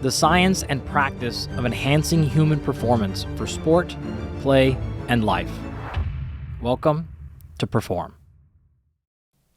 the science and practice of enhancing human performance for sport, play, and life. Welcome to Perform.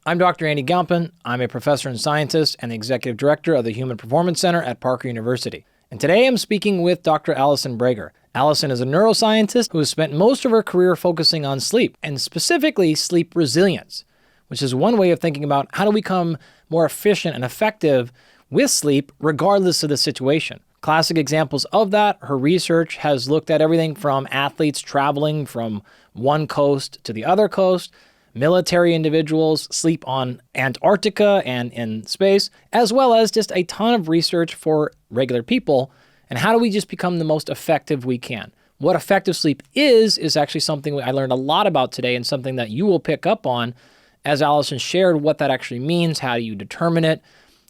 I'm Dr. Andy Galpin. I'm a professor and scientist and the executive director of the Human Performance Center at Parker University. And today I'm speaking with Dr. Allison Brager. Allison is a neuroscientist who has spent most of her career focusing on sleep, and specifically sleep resilience, which is one way of thinking about how to become more efficient and effective with sleep regardless of the situation. Classic examples of that, her research has looked at everything from athletes traveling from one coast to the other coast, military individuals sleep on Antarctica and in space, as well as just a ton of research for regular people. And how do we just become the most effective we can? What effective sleep is actually something I learned a lot about today, and something that you will pick up on as Allison shared what that actually means, how do you determine it,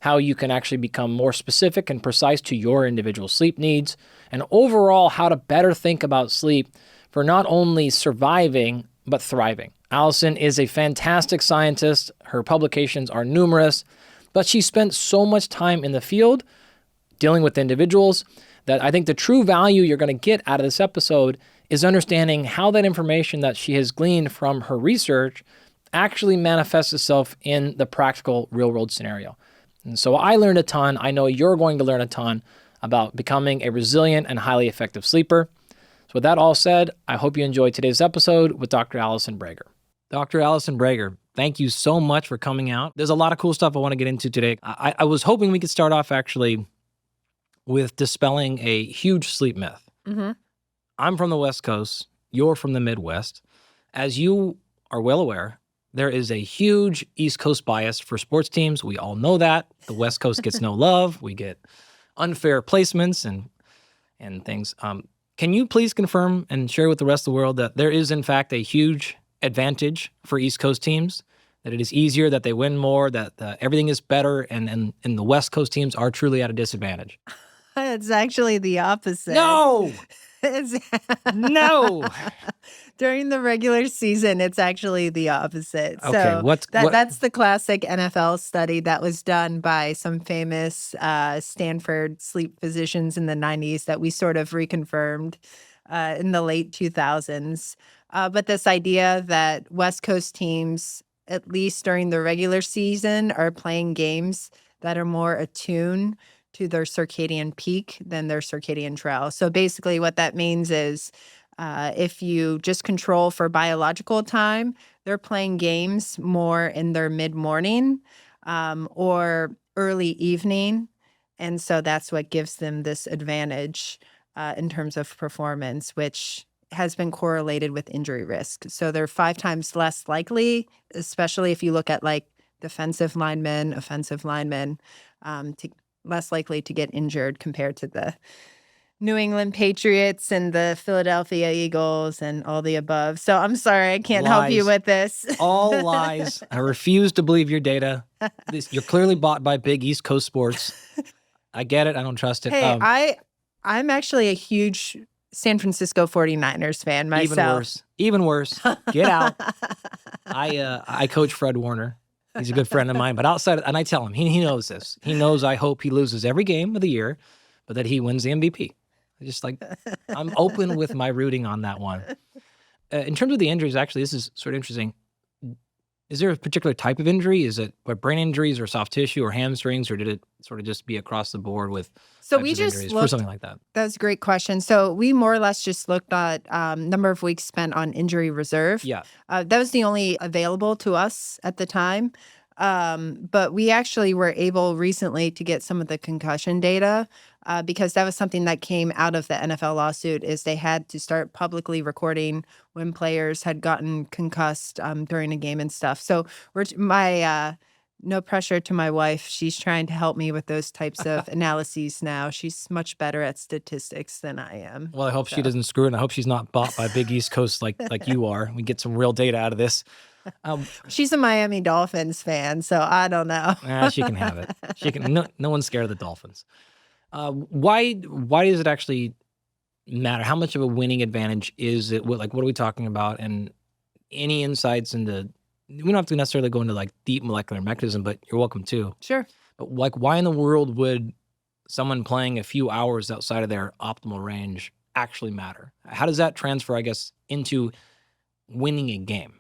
how you can actually become more specific and precise to your individual sleep needs, and overall how to better think about sleep for not only surviving, but thriving. Allison is a fantastic scientist. Her publications are numerous, but she spent so much time in the field dealing with individuals that I think the true value you're going to get out of this episode is understanding how that information that she has gleaned from her research actually manifests itself in the practical real-world scenario. And so I learned a ton. I know you're going to learn a ton about becoming a resilient and highly effective sleeper. So with that all said, I hope you enjoyed today's episode with Dr. Allison Brager. Dr. Allison Brager, thank you so much for coming out. There's a lot of cool stuff I want to get into today. I was hoping we could start off actually with dispelling a huge sleep myth. Mm-hmm. I'm from the West Coast. You're from the Midwest. As you are well aware, there is a huge East Coast bias for sports teams. We all know that. The West Coast gets no love. We get unfair placements and things. Can you please confirm and share with the rest of the world that there is, in fact, a huge advantage for East Coast teams, that it is easier, that they win more, that everything is better, and the West Coast teams are truly at a disadvantage? It's actually the opposite. No! No! During the regular season, it's actually the opposite. Okay, so that's the classic NFL study that was done by some famous Stanford sleep physicians in the 90s that we sort of reconfirmed in the late 2000s. But this idea that West Coast teams, at least during the regular season, are playing games that are more attuned to their circadian peak than their circadian trail. So basically what that means is if you just control for biological time, they're playing games more in their mid-morning or early evening. And so that's what gives them this advantage in terms of performance, which has been correlated with injury risk. So they're 5 times less likely, especially if you look at like defensive linemen, offensive linemen, less likely to get injured compared to the New England Patriots and the Philadelphia Eagles and all the above. So I'm sorry, I can't help you with this. All lies. I refuse to believe your data. You're clearly bought by big East Coast sports. I get it. I don't trust it. Hey, I'm actually a huge San Francisco 49ers fan myself. Even worse. Get out. I coach Fred Warner. He's a good friend of mine. But outside, and I tell him, he knows this. He knows I hope he loses every game of the year, but that he wins the MVP. I'm open with my rooting on that one. In terms of the injuries, actually, this is sort of interesting. Is there a particular type of injury? Is it brain injuries or soft tissue or hamstrings, or did it sort of just be across the board with injuries for something like that? That's a great question. So we more or less just looked at number of weeks spent on injury reserve. Yeah. That was the only available to us at the time. But we actually were able recently to get some of the concussion data because that was something that came out of the NFL lawsuit is they had to start publicly recording when players had gotten concussed during a game and stuff. So no pressure to my wife. She's trying to help me with those types of analyses now. She's much better at statistics than I am. Well, I hope she doesn't screw it, and I hope she's not bought by Big East Coast like you are. We get some real data out of this. She's a Miami Dolphins fan, so I don't know. She can have it. She can. No one's scared of the Dolphins. Why does it actually matter? How much of a winning advantage is it? What are we talking about? And any insights into? We don't have to necessarily go into like deep molecular mechanism, but you're welcome to. Sure. But like, why in the world would someone playing a few hours outside of their optimal range actually matter? How does that transfer, I guess, into winning a game?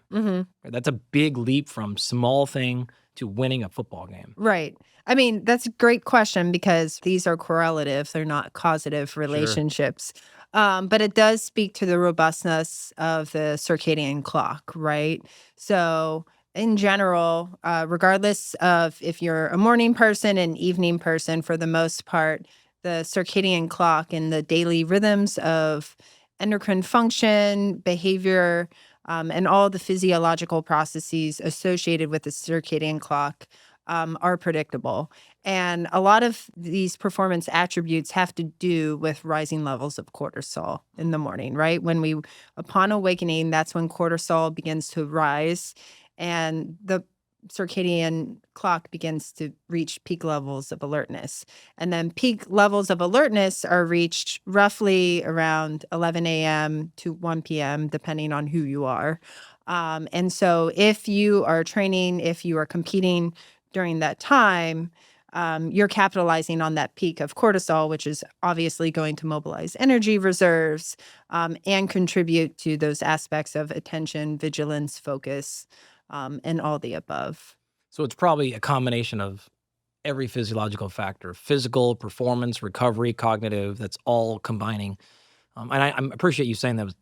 That's a big leap from small thing to winning a football game. Right. I mean, that's a great question because these are correlative. They're not causative relationships. But it does speak to the robustness of the circadian clock, right? So, in general, regardless of if you're a morning person, an evening person, for the most part, the circadian clock and the daily rhythms of endocrine function, behavior, and all the physiological processes associated with the circadian clock are predictable. And a lot of these performance attributes have to do with rising levels of cortisol in the morning, right? Upon awakening, that's when cortisol begins to rise and the circadian clock begins to reach peak levels of alertness. And then peak levels of alertness are reached roughly around 11 a.m. to 1 p.m., depending on who you are. And so if you are training, if you are competing during that time, you're capitalizing on that peak of cortisol, which is obviously going to mobilize energy reserves and contribute to those aspects of attention, vigilance, focus, and all the above. So it's probably a combination of every physiological factor: physical, performance, recovery, cognitive. That's all combining. And I appreciate you saying that was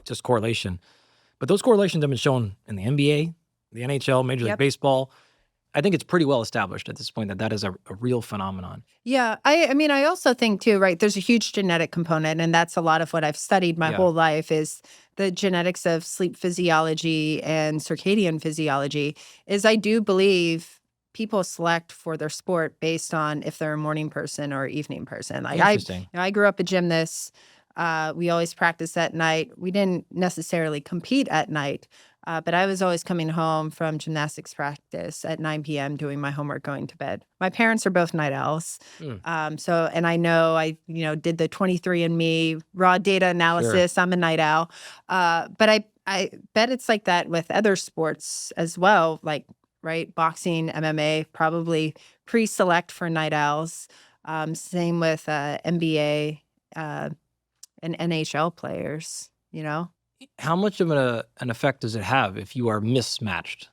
just correlation. But those correlations have been shown in the NBA, the NHL, Major League Baseball. I think it's pretty well established at this point that is a real phenomenon. Yeah. I mean, I also think too, right, there's a huge genetic component, and that's a lot of what I've studied my whole life is the genetics of sleep physiology and circadian physiology. Is I do believe people select for their sport based on if they're a morning person or evening person. Like Interesting. I grew up a gymnast. We always practiced at night. We didn't necessarily compete at night. But I was always coming home from gymnastics practice at 9 p.m. doing my homework, going to bed. My parents are both night owls. And I know I did the 23andMe raw data analysis. Sure. I'm a night owl. But I bet it's like that with other sports as well, like, right, boxing, MMA, probably pre-select for night owls. Same with NBA and NHL players, How much of an effect does it have if you are mismatched?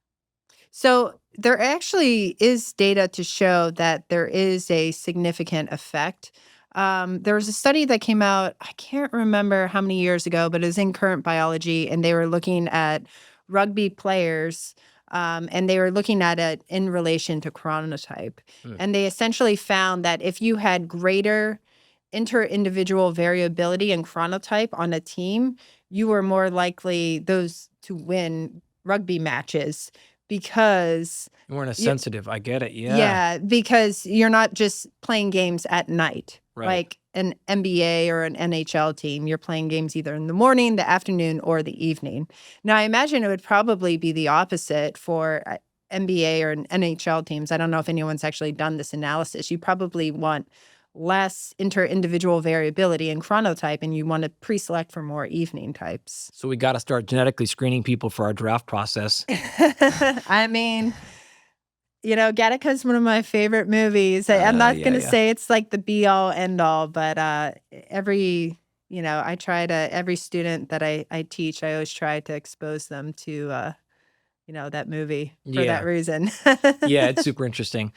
So there actually is data to show that there is a significant effect. There was a study that came out, I can't remember how many years ago, but it was in Current Biology, and they were looking at rugby players, and they were looking at it in relation to chronotype. And they essentially found that if you had greater inter-individual variability in chronotype on a team, you were more likely those to win rugby matches because You weren't as sensitive. I get it. Yeah. yeah, because you're not just playing games at night. Right. Like an NBA or an NHL team, you're playing games either in the morning, the afternoon, or the evening. Now, I imagine it would probably be the opposite for NBA or NHL teams. I don't know if anyone's actually done this analysis. You probably want less inter-individual variability in chronotype, and you want to pre-select for more evening types. So we got to start genetically screening people for our draft process. I mean, Gattaca's one of my favorite movies. I'm not going to say it's like the be-all, end-all, but every student that I teach, I always try to expose them to, that movie for that reason. Yeah, it's super interesting.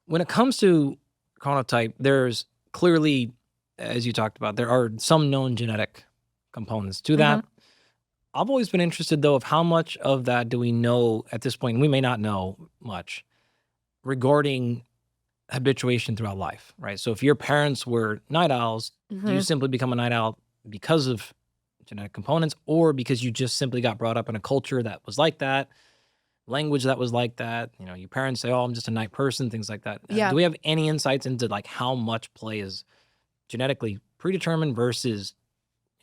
When it comes to chronotype, there's clearly, as you talked about, there are some known genetic components to that. I've always been interested, though, of how much of that do we know at this point. We may not know much regarding habituation throughout life, right? So if your parents were night owls, do you simply become a night owl because of genetic components, or because you just simply got brought up in a culture that was like that? Language that was like that, your parents say, "Oh, I'm just a night person," things like that. Yeah. Do we have any insights into like how much play is genetically predetermined versus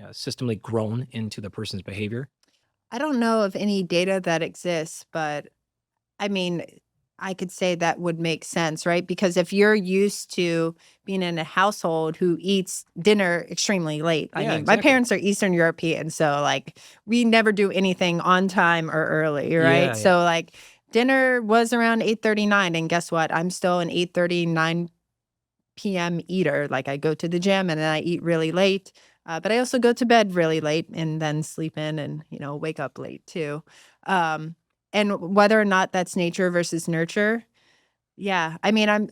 systemically grown into the person's behavior? I don't know of any data that exists, but I mean, I could say that would make sense, right? Because if you're used to being in a household who eats dinner extremely late, I mean, my parents are Eastern European, so like we never do anything on time or early, right? Yeah. So like dinner was around 8:39, and guess what? I'm still an 8:39 PM eater. Like I go to the gym and then I eat really late, but I also go to bed really late and then sleep in and, wake up late too. And whether or not that's nature versus nurture. Yeah. I mean,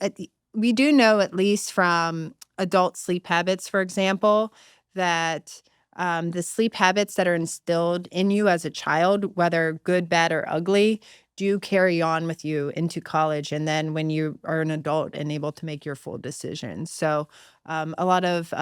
we do know, at least from adult sleep habits, for example, that the sleep habits that are instilled in you as a child, whether good, bad, or ugly, do carry on with you into college. And then when you are an adult and able to make your full decisions. So a lot of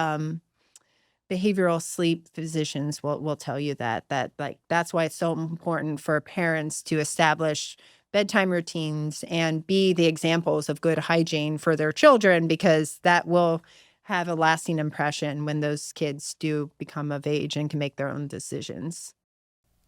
behavioral sleep physicians will tell you that like that's why it's so important for parents to establish bedtime routines and be the examples of good hygiene for their children, because that will have a lasting impression when those kids do become of age and can make their own decisions.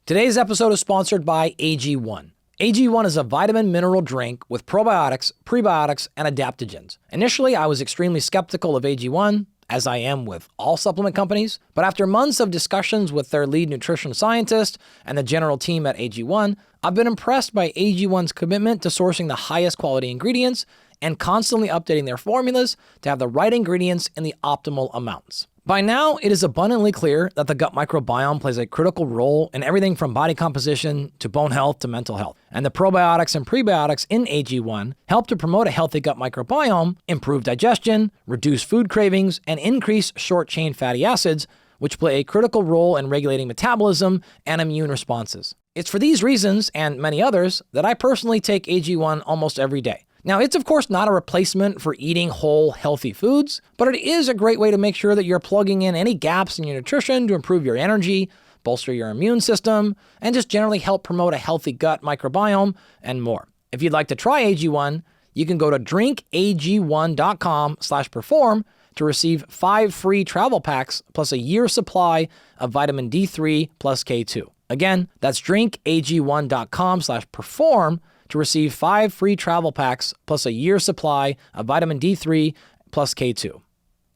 Today's episode is sponsored by AG1. AG1 is a vitamin mineral drink with probiotics, prebiotics, and adaptogens. Initially, I was extremely skeptical of AG1, as I am with all supplement companies, but after months of discussions with their lead nutrition scientist and the general team at AG1, I've been impressed by AG1's commitment to sourcing the highest quality ingredients and constantly updating their formulas to have the right ingredients in the optimal amounts. By now, it is abundantly clear that the gut microbiome plays a critical role in everything from body composition to bone health to mental health. And the probiotics and prebiotics in AG1 help to promote a healthy gut microbiome, improve digestion, reduce food cravings, and increase short-chain fatty acids, which play a critical role in regulating metabolism and immune responses. It's for these reasons, and many others, that I personally take AG1 almost every day. Now, it's of course not a replacement for eating whole, healthy foods, but it is a great way to make sure that you're plugging in any gaps in your nutrition to improve your energy, bolster your immune system, and just generally help promote a healthy gut microbiome and more. If you'd like to try AG1, you can go to drinkag1.com/perform to receive 5 free travel packs plus a year's supply of vitamin D3 plus K2. Again, that's drinkag1.com/perform to receive 5 free travel packs plus a year's supply of vitamin D3 plus K2.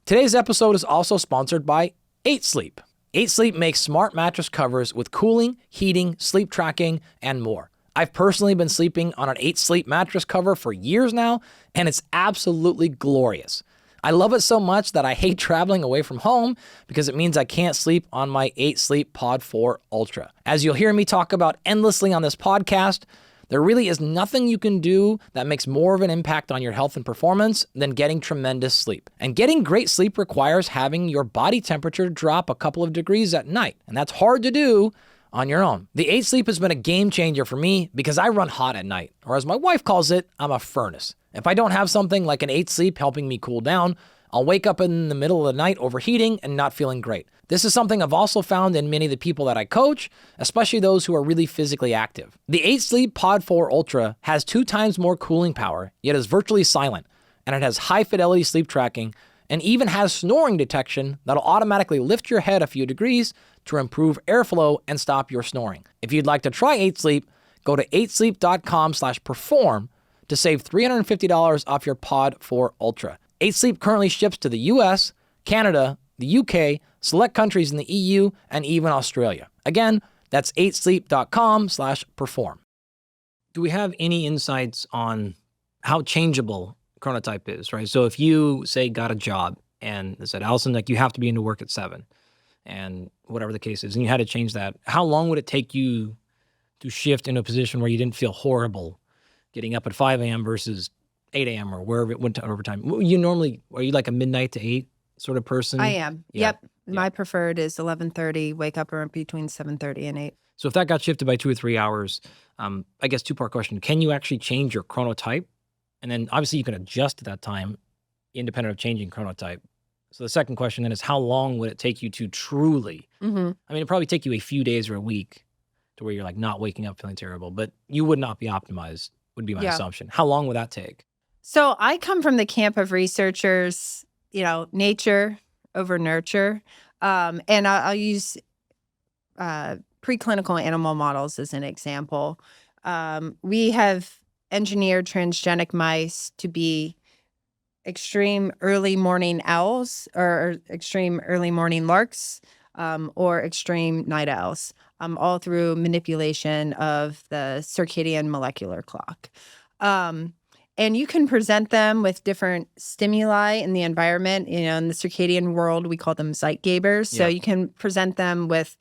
Today's episode is also sponsored by 8 Sleep. 8 Sleep makes smart mattress covers with cooling, heating, sleep tracking, and more. I've personally been sleeping on an 8 Sleep mattress cover for years now, and it's absolutely glorious. I love it so much that I hate traveling away from home because it means I can't sleep on my 8 Sleep Pod 4 Ultra. As you'll hear me talk about endlessly on this podcast, there really is nothing you can do that makes more of an impact on your health and performance than getting tremendous sleep. And getting great sleep requires having your body temperature drop a couple of degrees at night, and that's hard to do on your own. The 8 Sleep has been a game changer for me because I run hot at night, or as my wife calls it, I'm a furnace. If I don't have something like an 8 Sleep helping me cool down, I'll wake up in the middle of the night overheating and not feeling great. This is something I've also found in many of the people that I coach, especially those who are really physically active. The 8 Sleep Pod 4 Ultra has 2 times more cooling power, yet is virtually silent, and it has high fidelity sleep tracking and even has snoring detection that'll automatically lift your head a few degrees to improve airflow and stop your snoring. If you'd like to try 8 Sleep, go to 8sleep.com/perform to save $350 off your Pod 4 Ultra. 8 Sleep currently ships to the US, Canada, the UK, select countries in the EU, and even Australia. Again, that's 8sleep.com/perform. Do we have any insights on how changeable Chronotype is, right? So if you, say, got a job and they said, Allison, like you have to be into work at 7 and whatever the case is, and you had to change that, how long would it take you to shift into a position where you didn't feel horrible getting up at 5 a.m. versus 8 a.m. or wherever it went to overtime? You normally, are you like a midnight to 8 sort of person? I am. Yeah. Yep. My preferred is 11:30, wake up around between 7:30 and 8. So if that got shifted by 2 or 3 hours, I guess 2-part question. Can you actually change your chronotype? And then obviously you can adjust to that time independent of changing chronotype. So the second question then is, how long would it take you to truly, I mean, it'd probably take you a few days or a week to where you're like not waking up feeling terrible, but you would not be optimized, would be my assumption. How long would that take? So I come from the camp of researchers, nature over nurture. And I'll use preclinical animal models as an example. We have engineered transgenic mice to be extreme early morning owls or extreme early morning larks or extreme night owls, all through manipulation of the circadian molecular clock. And you can present them with different stimuli in the environment. In the circadian world, we call them Zeitgebers. So you can present them with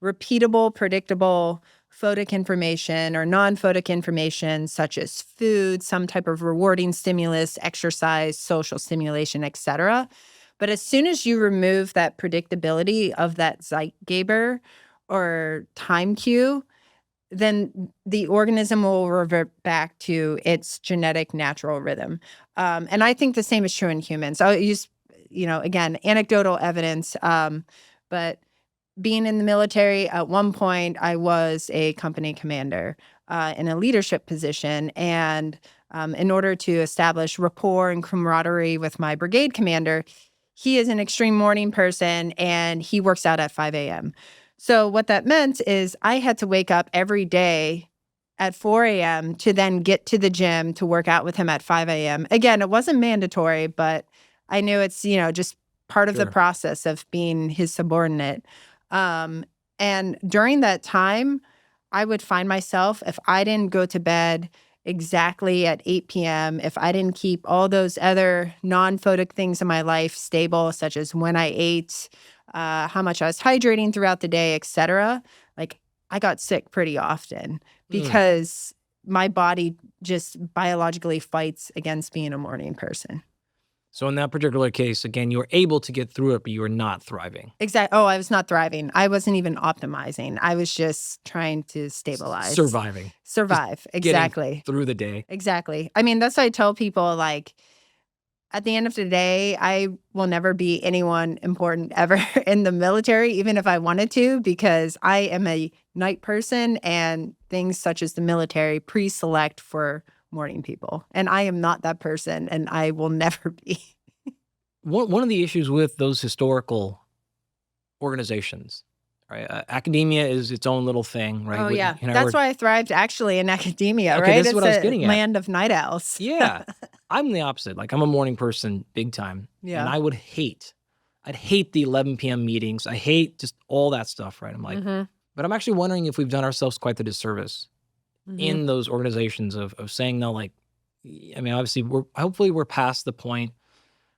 repeatable, predictable photic information or non-photic information, such as food, some type of rewarding stimulus, exercise, social stimulation, etc. But as soon as you remove that predictability of that Zeitgeber or time cue, then the organism will revert back to its genetic natural rhythm. And I think the same is true in humans. I'll use, again, anecdotal evidence. But being in the military, at one point, I was a company commander in a leadership position. And in order to establish rapport and camaraderie with my brigade commander, he is an extreme morning person and he works out at 5 a.m. So what that meant is I had to wake up every day at 4 a.m. to then get to the gym to work out with him at 5 a.m. Again, it wasn't mandatory, but I knew it's, just part of the process of being his subordinate. And during that time, I would find myself, if I didn't go to bed exactly at 8 p.m., if I didn't keep all those other non-photic things in my life stable, such as when I ate, how much I was hydrating throughout the day, etc., like I got sick pretty often because my body just biologically fights against being a morning person. So in that particular case, again, you were able to get through it, but you were not thriving. Exactly. Oh, I was not thriving. I wasn't even optimizing. I was just trying to stabilize. Survive. Exactly. Through the day. Exactly. I mean, that's why I tell people, like, at the end of the day, I will never be anyone important ever in the military, even if I wanted to, because I am a night person and things such as the military pre-select for morning people. And I am not that person, and I will never be. One of the issues with those historical organizations, right? Academia is its own little thing, right? Oh, yeah. That's why I thrived actually in academia, right? That's what I was getting at. Land of night owls. Yeah. I'm the opposite. Like, I'm a morning person big time. Yeah. And I'd hate the 11 p.m. meetings. I hate just all that stuff, right? I'm like, but I'm actually wondering if we've done ourselves quite the disservice in those organizations of saying, no, like, I mean, obviously hopefully we're past the point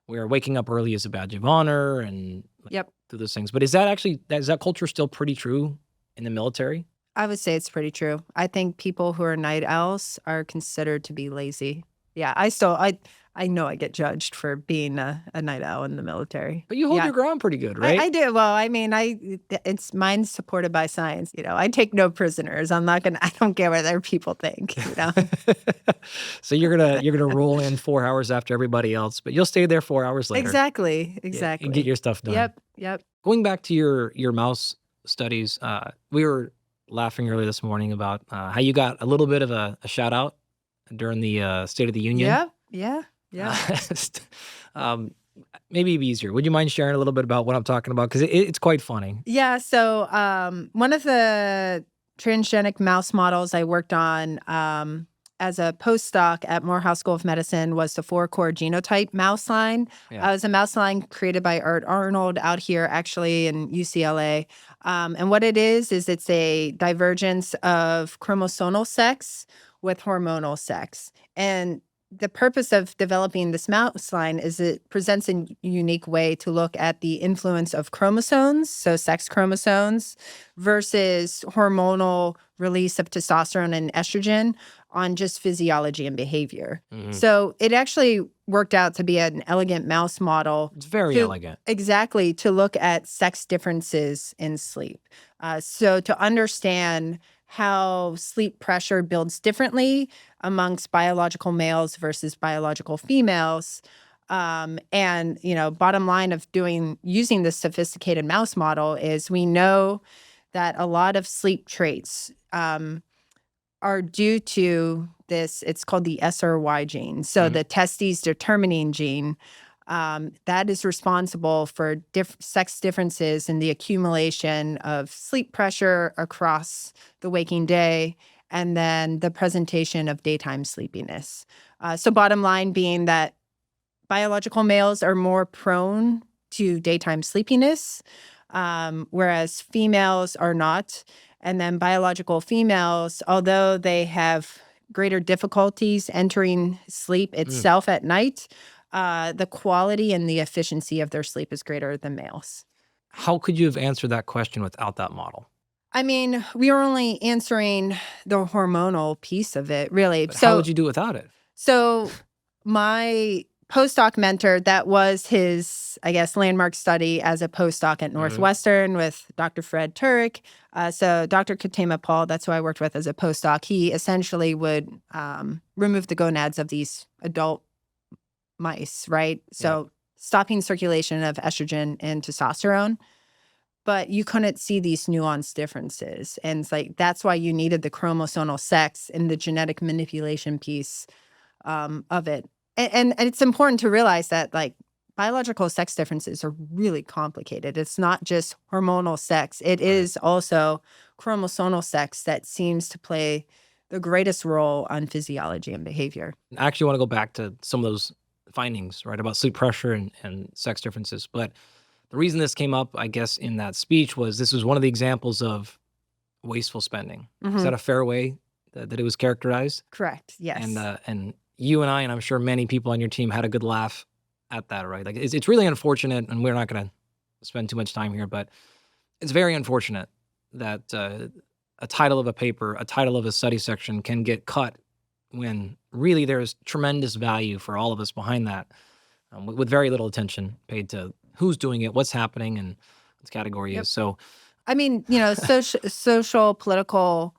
where waking up early is a badge of honor and do those things. But is that culture still pretty true in the military? I would say it's pretty true. I think people who are night owls are considered to be lazy. Yeah, I know I get judged for being a night owl in the military. But you hold your ground pretty good, right? I do. Well, I mean, mine's supported by science. I take no prisoners. I don't care what other people think. So you're gonna roll in 4 hours after everybody else, but you'll stay there 4 hours later. Exactly. And get your stuff done. Yep. Going back to your mouse studies, we were laughing earlier this morning about how you got a little bit of a shout out during the State of the Union. Yeah. Maybe it'd be easier. Would you mind sharing a little bit about what I'm talking about? Because it's quite funny. Yeah. So one of the transgenic mouse models I worked on as a postdoc at Morehouse School of Medicine was the 4-core genotype mouse line. It was a mouse line created by Art Arnold out here, actually, in UCLA. And what it is it's a divergence of chromosomal sex with hormonal sex. And the purpose of developing this mouse line is it presents a unique way to look at the influence of chromosomes, so sex chromosomes, versus hormonal release of testosterone and estrogen on just physiology and behavior. So it actually worked out to be an elegant mouse model. It's very elegant. Exactly, to look at sex differences in sleep. So to understand how sleep pressure builds differently amongst biological males versus biological females. And, bottom line of using this sophisticated mouse model is we know that a lot of sleep traits are due to this, it's called the SRY gene. So the testes determining gene, that is responsible for sex differences in the accumulation of sleep pressure across the waking day, and then the presentation of daytime sleepiness. So bottom line being that biological males are more prone to daytime sleepiness, whereas females are not. And then biological females, although they have greater difficulties entering sleep itself at night, the quality and the efficiency of their sleep is greater than males. How could you have answered that question without that model? I mean, we are only answering the hormonal piece of it, really. But how would you do it without it? So my postdoc mentor, that was his, I guess, landmark study as a postdoc at Northwestern with Dr. Fred Turek. So Dr. Katema Paul, that's who I worked with as a postdoc, he essentially would remove the gonads of these adult mice, right? So stopping circulation of estrogen and testosterone. But you couldn't see these nuanced differences. And it's like, that's why you needed the chromosomal sex and the genetic manipulation piece of it. And it's important to realize that, like, biological sex differences are really complicated. It's not just hormonal sex. It is also chromosomal sex that seems to play the greatest role on physiology and behavior. I actually want to go back to some of those findings, right, about sleep pressure and sex differences. But the reason this came up, I guess, in that speech was this was one of the examples of wasteful spending. Is that a fair way that it was characterized? Correct, yes. And you and I, and I'm sure many people on your team had a good laugh at that, right? Like, it's really unfortunate, and we're not going to spend too much time here, but it's very unfortunate that a title of a paper, a title of a study section can get cut when really there's tremendous value for all of us behind that, with very little attention paid to who's doing it, what's happening, and what the category is. So, I mean, social, political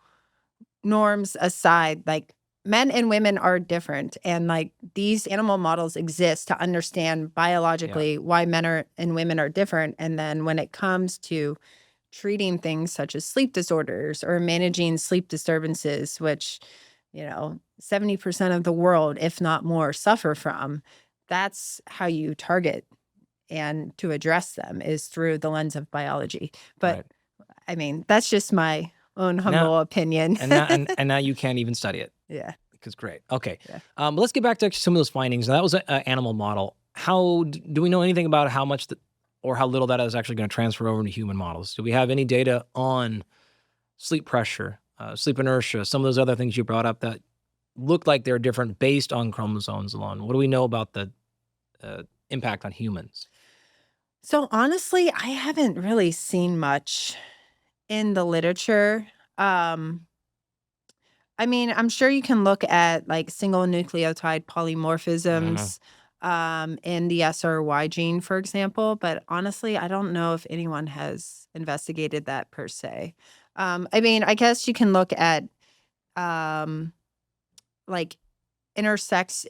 norms aside, like, men and women are different. And, like, these animal models exist to understand biologically why men and women are different. And then when it comes to treating things such as sleep disorders or managing sleep disturbances, which, 70% of the world, if not more, suffer from, that's how you target and to address them is through the lens of biology. But I mean, that's just my own humble opinion. and now you can't even study it. Yeah. Because great. Okay. Yeah. Let's get back to some of those findings. Now, that was an animal model. How do we know anything about how much or how little that is actually going to transfer over into human models? Do we have any data on sleep pressure, sleep inertia, some of those other things you brought up that look like they're different based on chromosomes alone? What do we know about the impact on humans? So honestly, I haven't really seen much in the literature. I mean, I'm sure you can look at, like, single nucleotide polymorphisms in the SRY gene, for example. But honestly, I don't know if anyone has investigated that per se. I mean, I guess you can look at like intersex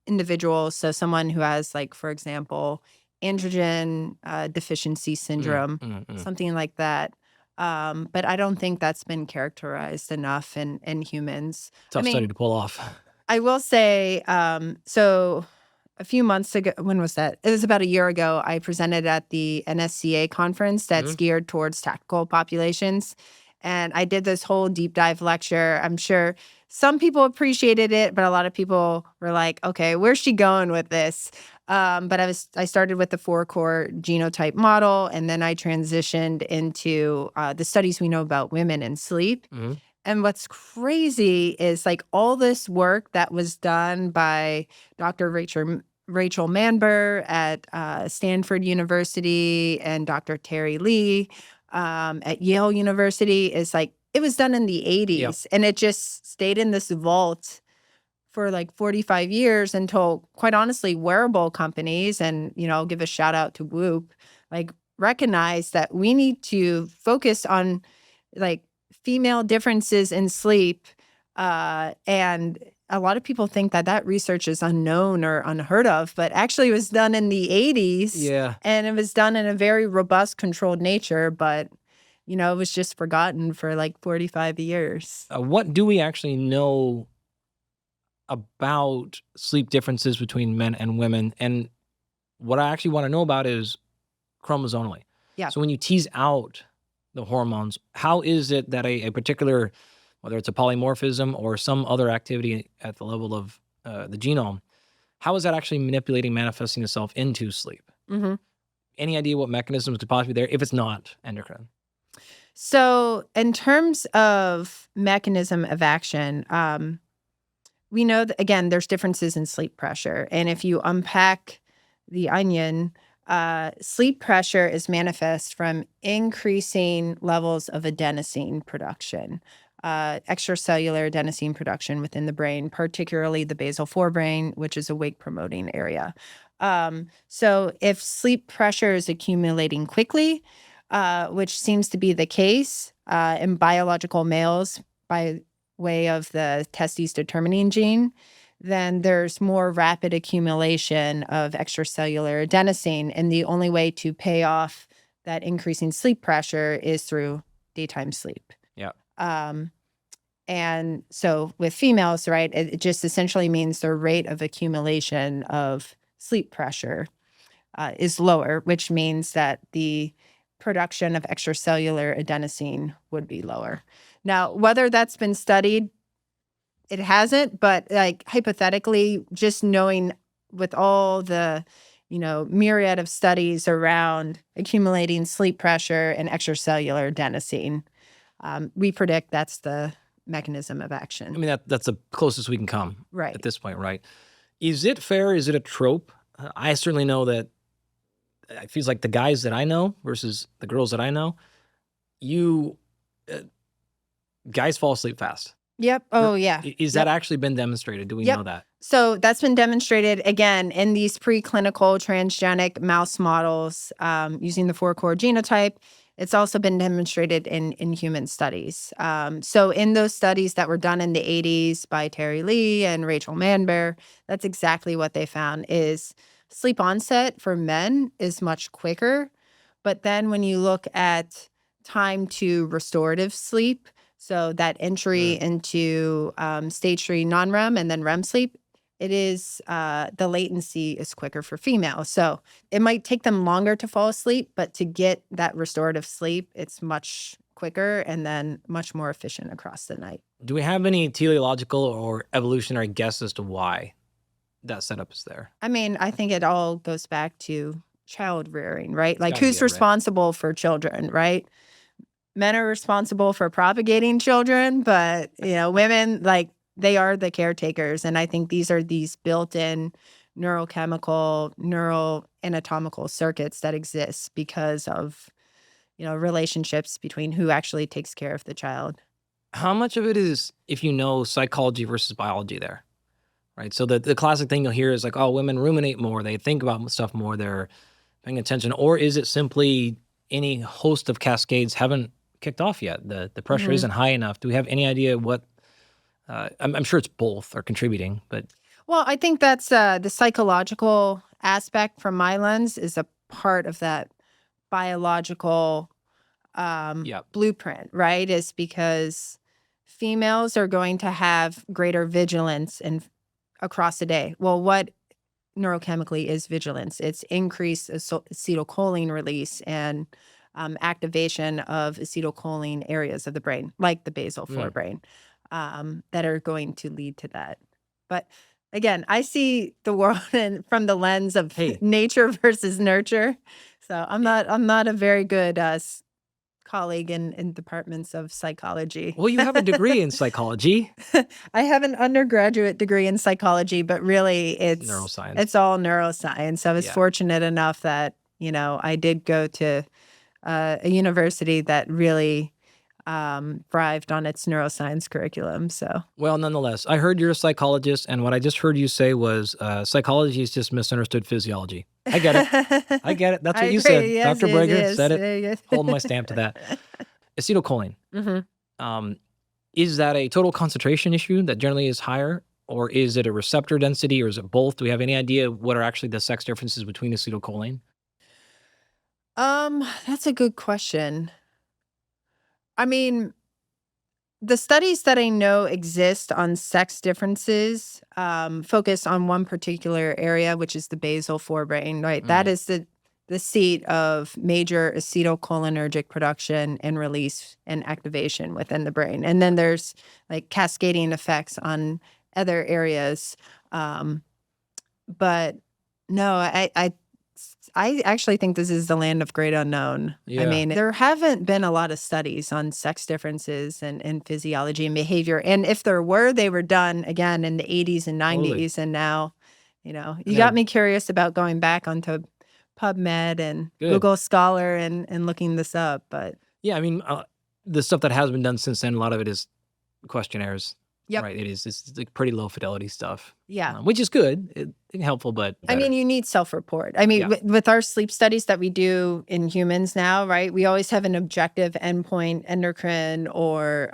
individuals. So someone who has, like, for example, androgen deficiency syndrome, something like that. But I don't think that's been characterized enough in humans. Tough study to pull off. I will say, so a few months ago, when was that? It was about a year ago, I presented at the NSCA conference that's geared towards tactical populations. And I did this whole deep dive lecture. I'm sure some people appreciated it, but a lot of people were like, okay, where's she going with this? But I started with the 4-core genotype model, and then I transitioned into the studies we know about women and sleep. And what's crazy is, like, all this work that was done by Dr. Rachel Manber at Stanford University and Dr. Terry Lee at Yale University is, like, it was done in the 80s, and it just stayed in this vault for like 45 years until, quite honestly, wearable companies, and, I'll give a shout out to Whoop, like, recognize that we need to focus on, like, female differences in sleep. And a lot of people think that research is unknown or unheard of, but actually it was done in the 80s. Yeah. And it was done in a very robust, controlled nature, but, it was just forgotten for like 45 years. What do we actually know about sleep differences between men and women? And what I actually want to know about is chromosomally. Yeah. So when you tease out the hormones, how is it that a particular, whether it's a polymorphism or some other activity at the level of the genome, how is that actually manipulating, manifesting itself into sleep? Any idea what mechanisms could possibly be there if it's not endocrine? So in terms of mechanism of action, we know that, again, there's differences in sleep pressure. And if you unpack the onion, sleep pressure is manifest from increasing levels of adenosine production, extracellular adenosine production within the brain, particularly the basal forebrain, which is a wake-promoting area. So if sleep pressure is accumulating quickly, which seems to be the case in biological males by way of the testes determining gene, then there's more rapid accumulation of extracellular adenosine. And the only way to pay off that increasing sleep pressure is through daytime sleep. Yeah. And so with females, right, it just essentially means their rate of accumulation of sleep pressure is lower, which means that the production of extracellular adenosine would be lower. Now, whether that's been studied, it hasn't, but like hypothetically, just knowing with all the, myriad of studies around accumulating sleep pressure and extracellular adenosine, we predict that's the mechanism of action. I mean, that's the closest we can come Right. at this point, right? Is it fair? Is it a trope? I certainly know that it feels like the guys that I know versus the girls that I know, guys fall asleep fast. Yep. Oh, yeah. Is that actually been demonstrated? Do we know that? So that's been demonstrated, again, in these preclinical transgenic mouse models using the 4-core genotype. It's also been demonstrated in human studies. So in those studies that were done in the 80s by Terry Lee and Rachel Manbear, that's exactly what they found is sleep onset for men is much quicker. But then when you look at time to restorative sleep, so that entry into stage 3 non-REM and then REM sleep, it is the latency is quicker for females. So it might take them longer to fall asleep, but to get that restorative sleep, it's much quicker and then much more efficient across the night. Do we have any teleological or evolutionary guess as to why that setup is there? I mean, I think it all goes back to child rearing, right? Like who's responsible for children, right? Men are responsible for propagating children, but, women, like, they are the caretakers. And I think these are these built-in neurochemical, neuroanatomical circuits that exist because of, relationships between who actually takes care of the child. How much of it is, if you know, psychology versus biology there, right? So the classic thing you'll hear is like, oh, women ruminate more. They think about stuff more. They're paying attention. Or is it simply any host of cascades haven't kicked off yet? The pressure isn't high enough. Do we have any idea what? I'm sure it's both are contributing, but well, I think that's the psychological aspect from my lens is a part of that biological blueprint, right? Is because females are going to have greater vigilance across the day. Well, what neurochemically is vigilance? It's increased acetylcholine release and activation of acetylcholine areas of the brain, like the basal forebrain, that are going to lead to that. But again, I see the world from the lens of nature versus nurture. So I'm not a very good colleague in departments of psychology. Well, you have a degree in psychology. I have an undergraduate degree in psychology, but really it's neuroscience. It's all neuroscience. I was fortunate enough that, I did go to a university that really thrived on its neuroscience curriculum. So, well, nonetheless, I heard you're a psychologist, and what I just heard you say was psychology is just misunderstood physiology. I get it. I get it. That's what you said. Yes, Dr. Brager yes, said it. yes. Holding my stamp to that. Acetylcholine. Mm-hmm. Is that a total concentration issue that generally is higher, or is it a receptor density, or is it both? Do we have any idea what are actually the sex differences between acetylcholine? That's a good question. I mean, the studies that I know exist on sex differences focus on one particular area, which is the basal forebrain, right? That is the seat of major acetylcholinergic production and release and activation within the brain. And then there's like cascading effects on other areas. But no, I I actually think this is the land of great unknown. Yeah. I mean, there haven't been a lot of studies on sex differences and physiology and behavior. And if there were, they were done again in the 80s and 90s. Totally. And now, you Yeah. got me curious about going back onto PubMed and Good. Google Scholar and looking this up. But Yeah, I mean, the stuff that has been done since then, a lot of it is questionnaires. Yep. Right. It's like pretty low fidelity stuff. yeah. Which is good, helpful, but I better. mean, you need self-report. I mean, Yeah. with our sleep studies that we do in humans now, right? We always have an objective endpoint, endocrine, or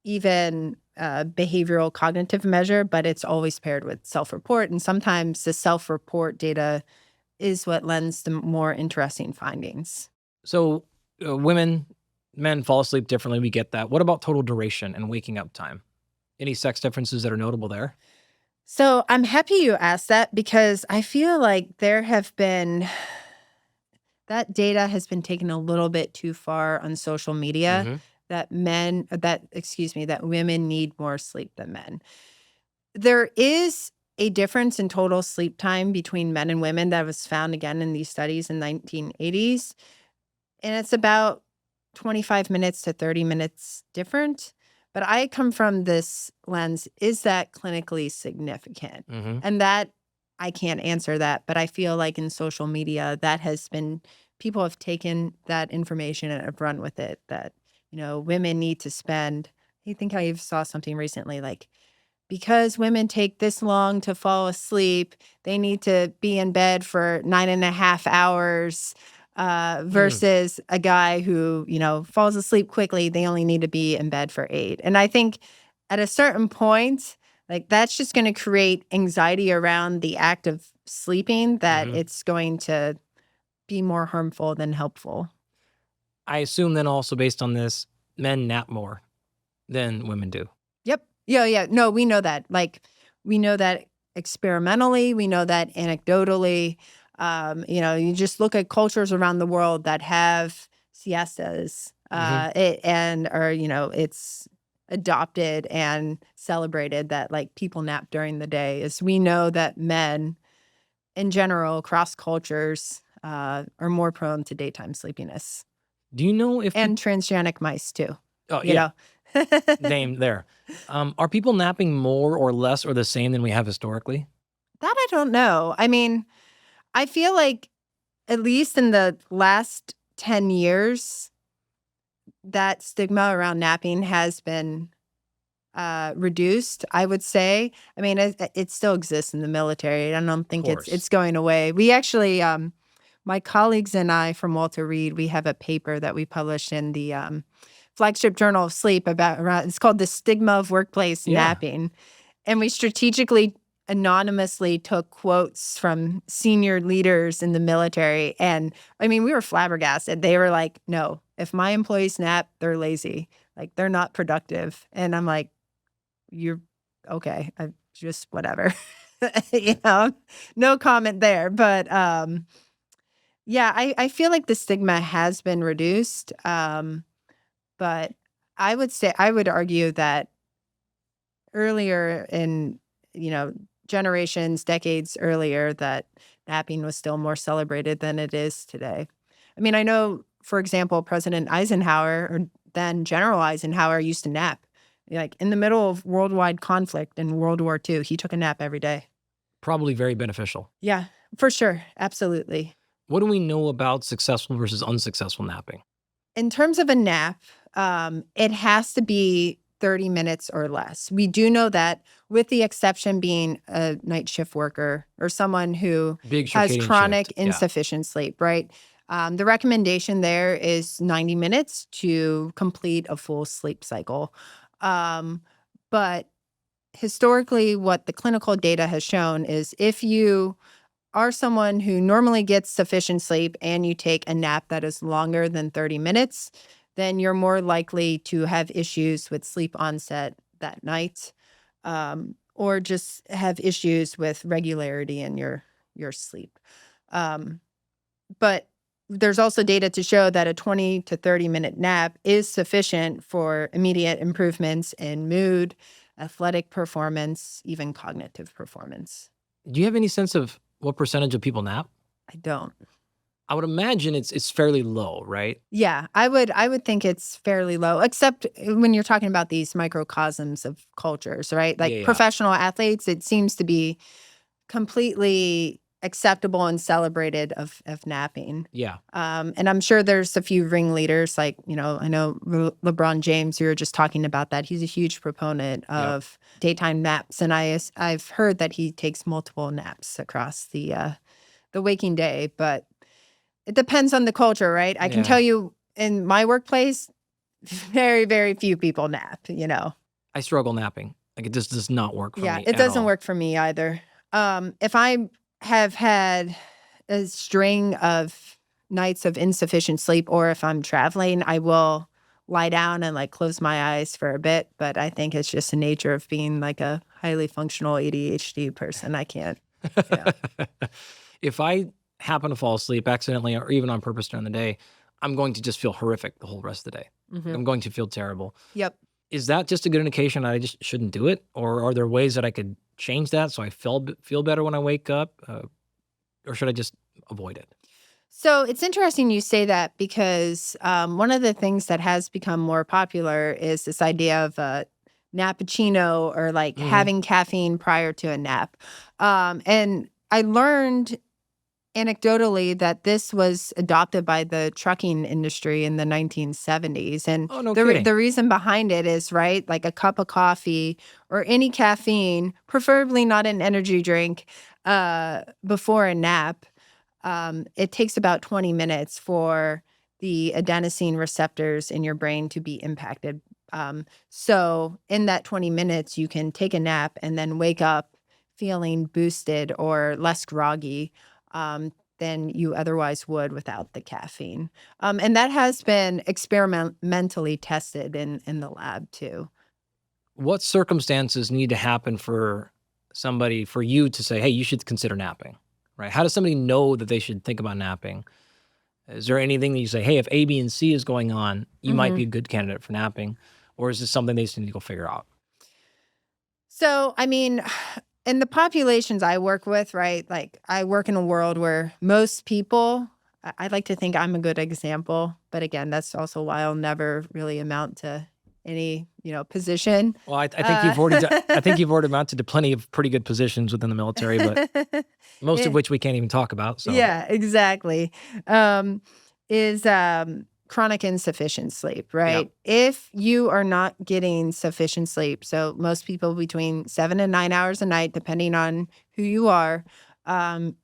even behavioral cognitive measure, but it's always paired with self-report. And sometimes the self-report data is what lends to more interesting findings. So men fall asleep differently. We get that. What about total duration and waking up time? Any sex differences that are notable there? So I'm happy you asked that because I feel like that data has been taken a little bit too far on social media, that women need more sleep than men. There is a difference in total sleep time between men and women that was found again in these studies in the 1980s. And it's about 25 minutes to 30 minutes different. But I come from this lens, is that clinically significant? And that, I can't answer that, but I feel like in social media, people have taken that information and have run with it, that, women need to spend, I think I saw something recently, like, because women take this long to fall asleep, they need to be in bed for 9.5 hours. Versus a guy who, falls asleep quickly, they only need to be in bed for 8. And I think at a certain point, like that's just going to create anxiety around the act of sleeping that it's going to be more harmful than helpful. I assume then also based on this, men nap more than women do. Yep. Yeah. No, we know that. Like, we know that experimentally, we know that anecdotally. You just look at cultures around the world that have siestas, it's adopted and celebrated that like people nap during the day. Is we know that men, in general, across cultures, are more prone to daytime sleepiness. Do you know if and transgenic mice too? Oh, yeah. Name there. Are people napping more or less or the same than we have historically? That I don't know. I mean, I feel like at least in the last 10 years, that stigma around napping has been reduced, I would say. I mean, it still exists in the military. I don't think it's going away. We actually, my colleagues and I from Walter Reed, we have a paper that we published in the flagship journal of sleep it's called The Stigma of Workplace Napping. And we strategically anonymously took quotes from senior leaders in the military. And I mean, we were flabbergasted. They were like, no, if my employees nap, they're lazy. Like, they're not productive. And I'm like, you're okay. I just whatever, no comment there. But I feel like the stigma has been reduced. But I would argue that earlier in, generations, decades earlier, that napping was still more celebrated than it is today. I mean, I know, for example, President Eisenhower, or then General Eisenhower, used to nap. Like in the middle of worldwide conflict in World War II, he took a nap every day. Probably very beneficial. Yeah, for sure. Absolutely. What do we know about successful versus unsuccessful napping? In terms of a nap, it has to be 30 minutes or less. We do know that, with the exception being a night shift worker or someone who has chronic insufficient sleep, right? The recommendation there is 90 minutes to complete a full sleep cycle. But historically, what the clinical data has shown is if you are someone who normally gets sufficient sleep and you take a nap that is longer than 30 minutes, then you're more likely to have issues with sleep onset that night, or just have issues with regularity in your sleep. But there's also data to show that a 20 to 30-minute nap is sufficient for immediate improvements in mood, athletic performance, even cognitive performance. Do you have any sense of what percentage of people nap? I don't. I would imagine it's fairly low, right? Yeah, I would think it's fairly low, except when you're talking about these microcosms of cultures, right? Yeah, Like yeah. professional athletes, it seems to be completely acceptable and celebrated of napping. Yeah. And I'm sure there's a few ringleaders, like, I know LeBron James, you were just talking about that. He's a huge proponent of daytime naps. And I've heard that he takes multiple naps across the waking day, but it depends on the culture, right? I can Yeah. tell you in my workplace, very, very few people nap, I struggle napping. Like, it just does not work for Yeah, me it at doesn't all. work for me either. If I have had a string of nights of insufficient sleep, or if I'm traveling, I will lie down and like close my eyes for a bit. But I think it's just the nature of being like a highly functional ADHD person. I can't, you know. If I happen to fall asleep accidentally or even on purpose during the day, I'm going to just feel horrific the whole rest of the day. Mhm. I'm going to feel terrible. Yep. Is that just a good indication I just shouldn't do it? Or are there ways that I could change that so I feel better when I wake up? Or should I just avoid it? So it's interesting you say that because one of the things that has become more popular is this idea of Nappuccino or like Mhm. having caffeine prior to a nap. And I learned anecdotally that this was adopted by the trucking industry in the 1970s. And Oh, no the kidding. the reason behind it is, right, like a cup of coffee or any caffeine, preferably not an energy drink, before a nap. It takes about 20 minutes for the adenosine receptors in your brain to be impacted. So in that 20 minutes, you can take a nap and then wake up feeling boosted or less groggy than you otherwise would without the caffeine. And that has been experimentally tested in the lab too. What circumstances need to happen for you to say, hey, you should consider napping, right? How does somebody know that they should think about napping? Is there anything that you say, hey, if A, B, and C is going on, you might be a good candidate for napping? Or is this something they just need to go figure out? So, I mean, in the populations I work with, right? Like I work in a world where most people, I like to think I'm a good example, but again, that's also why I'll never really amount to any, position. Well, I think you've already I think you've already amounted to plenty of pretty good positions within the military, but most of Yeah. which we can't even talk about. So Yeah, exactly. Is chronic insufficient sleep, right? If you are not getting sufficient sleep, so most people between 7 and 9 hours a night, depending on who you are,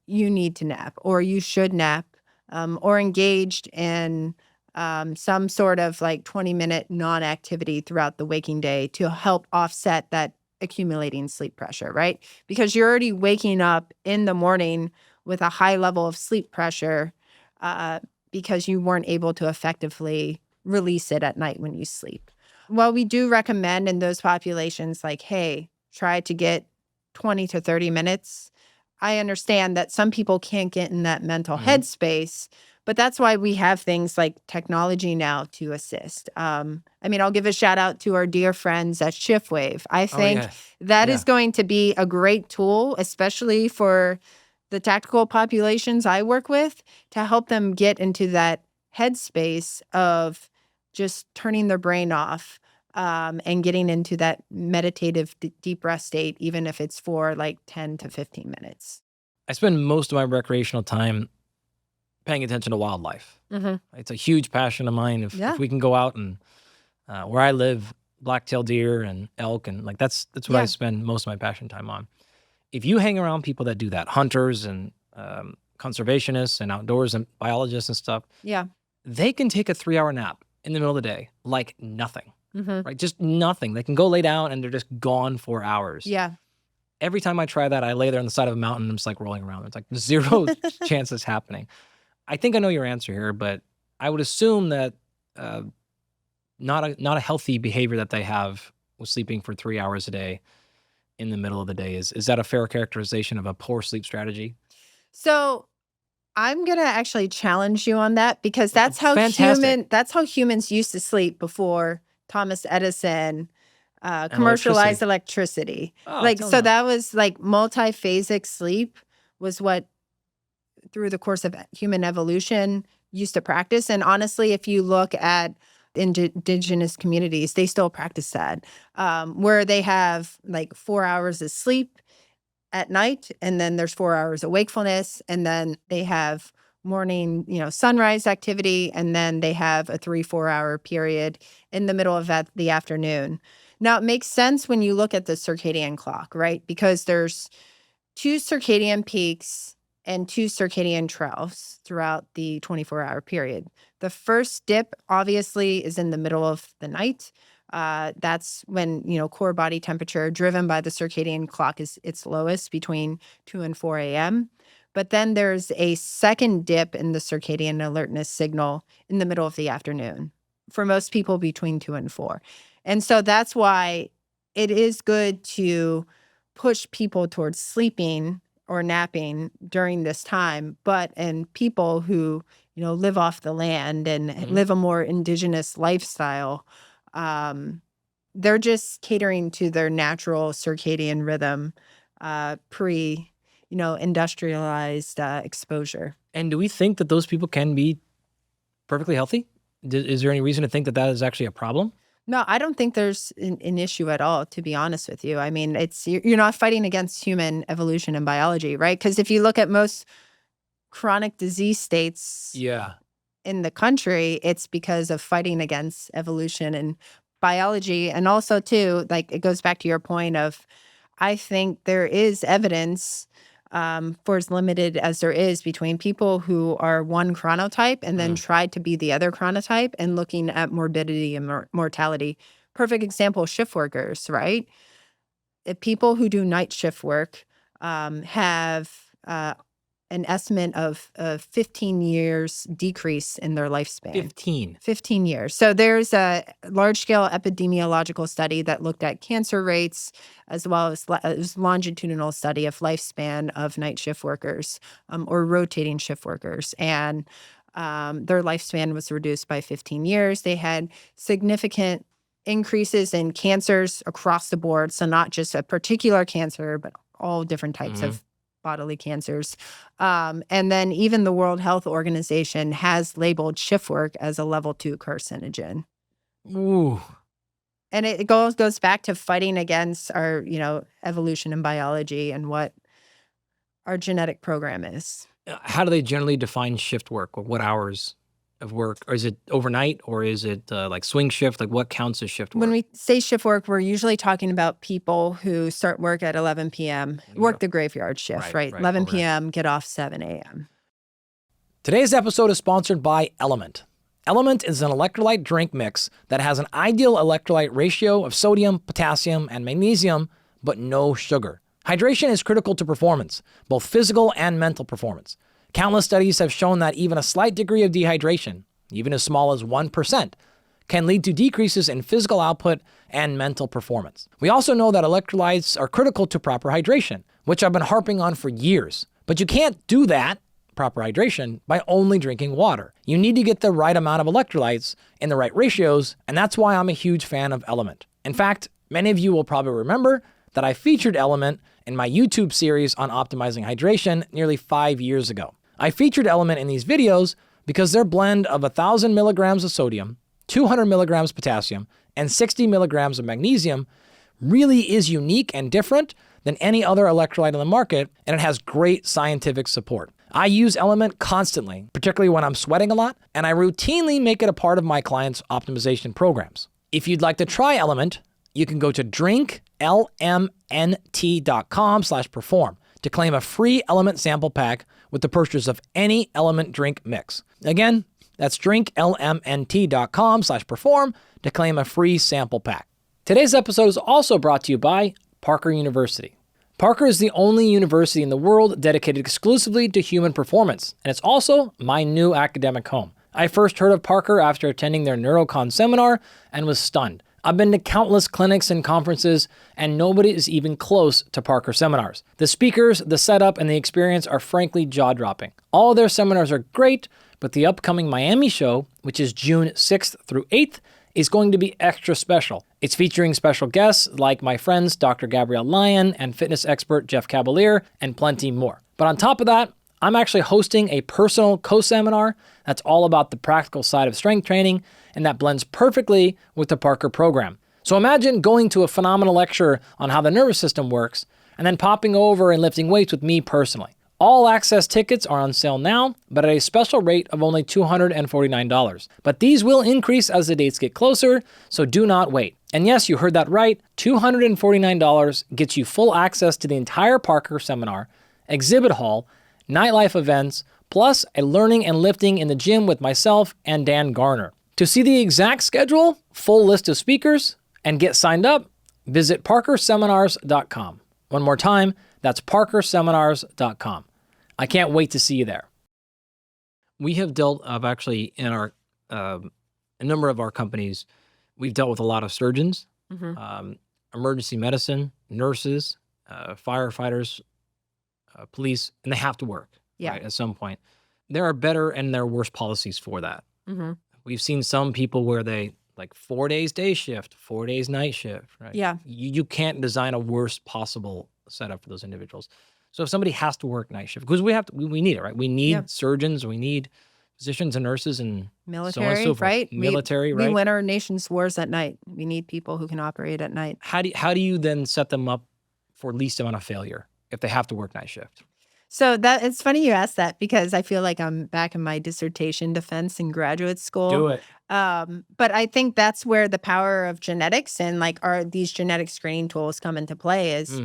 you need to nap or you should nap or engaged in some sort of like 20-minute non-activity throughout the waking day to help offset that accumulating sleep pressure, right? Because you're already waking up in the morning with a high level of sleep pressure because you weren't able to effectively release it at night when you sleep. Well, we do recommend in those populations, like, hey, try to get 20 to 30 minutes. I understand that some people can't get in that mental headspace, but that's why we have things like technology now to assist. I'll give a shout out to our dear friends at ShiftWave. I think that is going to be a great tool, especially for the tactical populations I work with, to help them get into that headspace of just turning their brain off and getting into that meditative deep rest state, even if it's for like 10 to 15 minutes. I spend most of my recreational time paying attention to wildlife. It's a huge passion of mine. If we can go out and where I live, black-tailed deer and elk, and like that's what I spend most of my passion time on. If you hang around people that do that, hunters and conservationists and outdoors and biologists and stuff, they can take a 3-hour nap in the middle of the day like nothing, right? Just nothing. They can go lay down and they're just gone for hours. Yeah. Every time I try that, I lay there on the side of a mountain and I'm just like rolling around. It's like zero chance it's happening. I think I know your answer here, but I would assume that not a healthy behavior that they have with sleeping for 3 hours a day in the middle of the day. Is that a fair characterization of a poor sleep strategy? So I'm gonna actually challenge you on that because that's how Fantastic. that's how humans used to sleep before Thomas Edison commercialized electricity. Oh, Like tell so me. that was like multiphasic sleep was what through the course of human evolution used to practice. And honestly, if you look at indigenous communities, they still practice that, where they have like 4 hours of sleep at night, and then there's 4 hours of wakefulness, and then they have morning, sunrise activity, and then they have a 3-4 hour period in the middle of the afternoon. Now, it makes sense when you look at the circadian clock, right? Because there's 2 circadian peaks and 2 circadian troughs throughout the 24-hour period. The first dip, obviously, is in the middle of the night. That's when, core body temperature driven by the circadian clock is its lowest, between 2 and 4 a.m. But then there's a second dip in the circadian alertness signal in the middle of the afternoon, for most people between 2 and 4. And so that's why it is good to push people towards sleeping or napping during this time. But in people who, live off the land and live a more indigenous lifestyle, they're just catering to their natural circadian rhythm industrialized exposure. And do we think that those people can be perfectly healthy? Is there any reason to think that that is actually a problem? No, I don't think there's an issue at all, to be honest with you. I mean, you're not fighting against human evolution and biology, right? Because if you look at most chronic disease states in the country, it's because of fighting against evolution and biology. And also, too, like, it goes back to your point of, I think there is evidence, for as limited as there is, between people who are one chronotype and then tried to be the other chronotype, and looking at morbidity and mortality. Perfect example, shift workers, right? If people who do night shift work have an estimate of 15 years decrease in their lifespan. 15 years. So there's a large-scale epidemiological study that looked at cancer rates, as well as longitudinal study of lifespan of night shift workers or rotating shift workers. And their lifespan was reduced by 15 years. They had significant increases in cancers across the board. So not just a particular cancer, but all different types of bodily cancers. And then even the World Health Organization has labeled shift work as a level 2 carcinogen. Ooh. And it goes back to fighting against our, evolution and biology and what our genetic program is. How do they generally define shift work? What hours of work? Or is it overnight, or is it like swing shift? Like, what counts as shift work? When we say shift work, we're usually talking about people who start work at 11 p.m., work the graveyard shift, right? 11 p.m., get off 7 a.m. Today's episode is sponsored by LMNT. LMNT is an electrolyte drink mix that has an ideal electrolyte ratio of sodium, potassium, and magnesium, but no sugar. Hydration is critical to performance, both physical and mental performance. Countless studies have shown that even a slight degree of dehydration, even as small as 1%, can lead to decreases in physical output and mental performance. We also know that electrolytes are critical to proper hydration, which I've been harping on for years. But you can't do that, proper hydration, by only drinking water. You need to get the right amount of electrolytes in the right ratios, and that's why I'm a huge fan of LMNT. In fact, many of you will probably remember that I featured LMNT in my YouTube series on optimizing hydration nearly 5 years ago. I featured LMNT in these videos because their blend of 1,000 milligrams of sodium, 200 milligrams potassium, and 60 milligrams of magnesium really is unique and different than any other electrolyte on the market, and it has great scientific support. I use LMNT constantly, particularly when I'm sweating a lot, and I routinely make it a part of my clients' optimization programs. If you'd like to try LMNT, you can go to drinklmnt.com/perform to claim a free LMNT sample pack with the purchase of any LMNT drink mix. Again, that's drinklmnt.com/perform to claim a free sample pack. Today's episode is also brought to you by Parker University. Parker is the only university in the world dedicated exclusively to human performance, and it's also my new academic home. I first heard of Parker after attending their NeuroCon seminar and was stunned. I've been to countless clinics and conferences, and nobody is even close to Parker seminars. The speakers, the setup, and the experience are frankly jaw-dropping. All their seminars are great, but the upcoming Miami show, which is June 6th through 8th, is going to be extra special. It's featuring special guests like my friends Dr. Gabrielle Lyon and fitness expert Jeff Cavalier, and plenty more. But on top of that, I'm actually hosting a personal co-seminar that's all about the practical side of strength training, and that blends perfectly with the Parker program. So imagine going to a phenomenal lecture on how the nervous system works, and then popping over and lifting weights with me personally. All access tickets are on sale now, but at a special rate of only $249. But these will increase as the dates get closer, so do not wait. And yes, you heard that right, $249 gets you full access to the entire Parker seminar, exhibit hall, nightlife events, plus a learning and lifting in the gym with myself and Dan Garner. To see the exact schedule, full list of speakers, and get signed up, visit parkerseminars.com. One more time, that's parkerseminars.com. I can't wait to see you there. We have dealt of actually in our, a number of our companies, we've dealt with a lot of surgeons, emergency medicine, nurses, firefighters, police, and they have to work right, at some point. There are better and there are worse policies for that. We've seen some people where they, like 4 days day shift, 4 days night shift, right? Yeah. You can't design a worst possible setup for those individuals. So if somebody has to work night shift, because we need it, right? We need surgeons, we need physicians and nurses and military, so on and so forth. Right? Military, we right? win our nation's wars at night. We need people who can operate at night. How do you then set them up for least amount of failure if they have to work night shift? So that it's funny you asked that because I feel like I'm back in my dissertation defense in graduate school. Do it. But I think that's where the power of genetics and like these genetic screening tools come into play is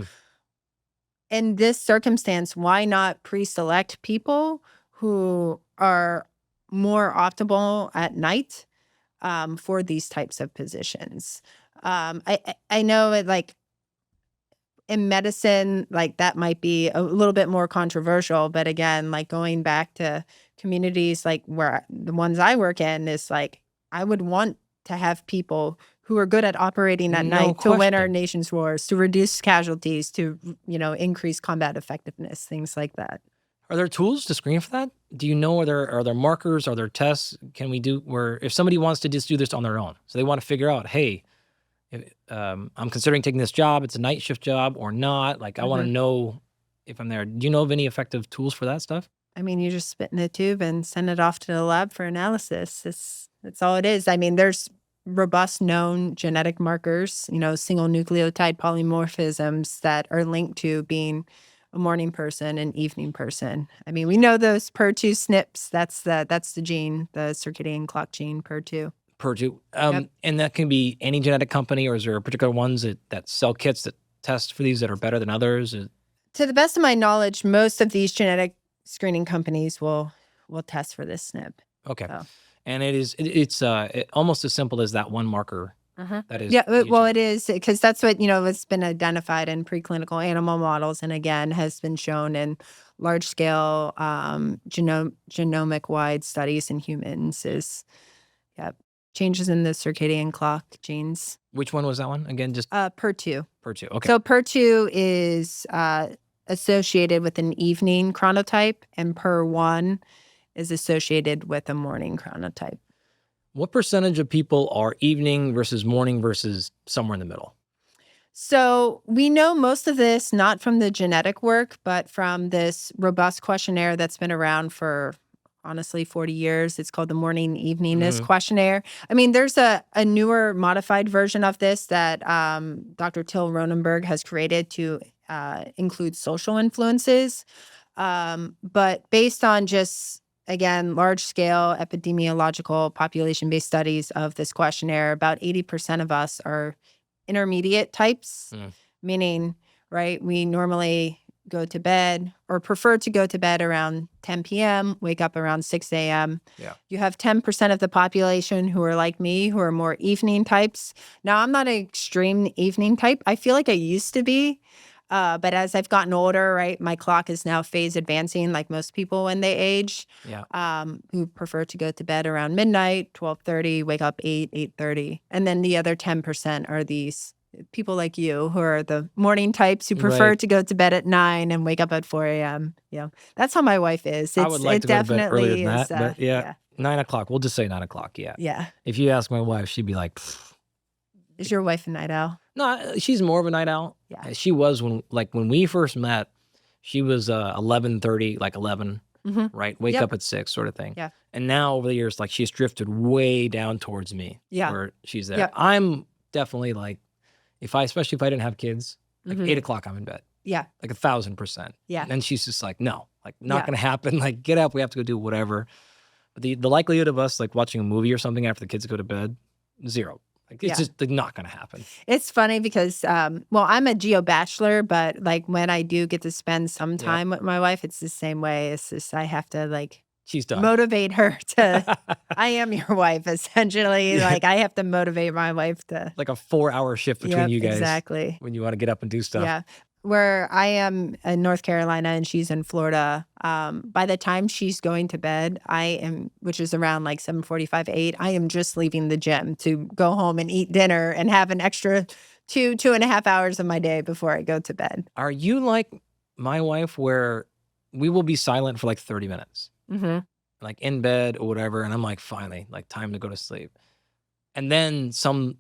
in this circumstance, why not pre-select people who are more optimal at night for these types of positions? I know it like in medicine, like that might be a little bit more controversial, but again, like going back to communities like where the ones I work in is like, I would want to have people who are good at operating at night to win our nation's wars, to reduce casualties, to, increase combat effectiveness, things like that. Are there tools to screen for that? Do you know, are there markers, are there tests can we do where if somebody wants to just do this on their own, so they want to figure out, hey, I'm considering taking this job, it's a night shift job or not, like I want to know if I'm there. Do you know of any effective tools for that stuff? I mean, you just spit in a tube and send it off to the lab for analysis. That's all it is. I mean, there's robust known genetic markers, single nucleotide polymorphisms that are linked to being a morning person and evening person. I mean, we know those PER2 SNPs. That's the gene, the circadian clock gene, PER2. And that can be any genetic company, or is there particular ones that sell kits that test for these that are better than others? To the best of my knowledge, most of these genetic screening companies will test for this SNP. Okay. So. And it's almost as simple as that one marker. That is. Yeah, well, it is because that's what, it's been identified in preclinical animal models and again has been shown in large scale genomic wide studies in humans is, changes in the circadian clock genes. Which one was that one again? Just PER2. PER2. Okay. So PER2 is associated with an evening chronotype, and PER1 is associated with a morning chronotype. What percentage of people are evening versus morning versus somewhere in the middle? So we know most of this not from the genetic work, but from this robust questionnaire that's been around for honestly 40 years. It's called the Morning Eveningness Questionnaire. I mean, there's a newer modified version of this that Dr. Till Ronenberg has created to include social influences. But based on just, again, large-scale epidemiological population-based studies of this questionnaire, about 80% of us are intermediate types, meaning, right, we normally go to bed or prefer to go to bed around 10 p.m., wake up around 6 a.m. Yeah. You have 10% of the population who are like me, who are more evening types. Now, I'm not an extreme evening type. I feel like I used to be. But as I've gotten older, right, my clock is now phase advancing like most people when they age, who prefer to go to bed around midnight, 12:30, wake up 8:30. And then the other 10% are these people like you who are the morning types who prefer to go to bed at 9 and wake up at 4 a.m. That's how my wife is. I would like to go to bed earlier than that, but 9 o'clock. We'll just say 9 o'clock. Yeah. Yeah. If you ask my wife, she'd be like, pfft. Is your wife a night owl? No, she's more of a night owl. Yeah. She was when we first met. She was 11:30, like 11, right? Wake Yep. up at 6 sort of thing. Yeah. And now over the years, like she's drifted way down towards me. Yeah. Where she's there. Yep. I'm definitely like, especially if I didn't have kids, like 8 o'clock I'm in bed. Yeah. Like 1,000%. Yeah. And she's just like, no, like not Yeah. going to happen. Like get up, we have to go do whatever. But the likelihood of us like watching a movie or something after the kids go to bed, 0. Like it's just like, not going to happen. It's funny because, well, I'm a geo bachelor, but like when I do get to spend some time with my wife, it's the same way. It's just I have to like She's done. motivate her to. I am your wife essentially. Like I have to motivate my wife to. Like a 4-hour shift between you guys. Exactly. When you want to get up and do stuff. Yeah. Where I am in North Carolina and she's in Florida, by the time she's going to bed, which is around like 7:45, 8, I am just leaving the gym to go home and eat dinner and have an extra 2.5 hours of my day before I go to bed. Are you like my wife where we will be silent for like 30 minutes? Mm-hmm. Like in bed or whatever. And I'm like, finally, like time to go to sleep. And then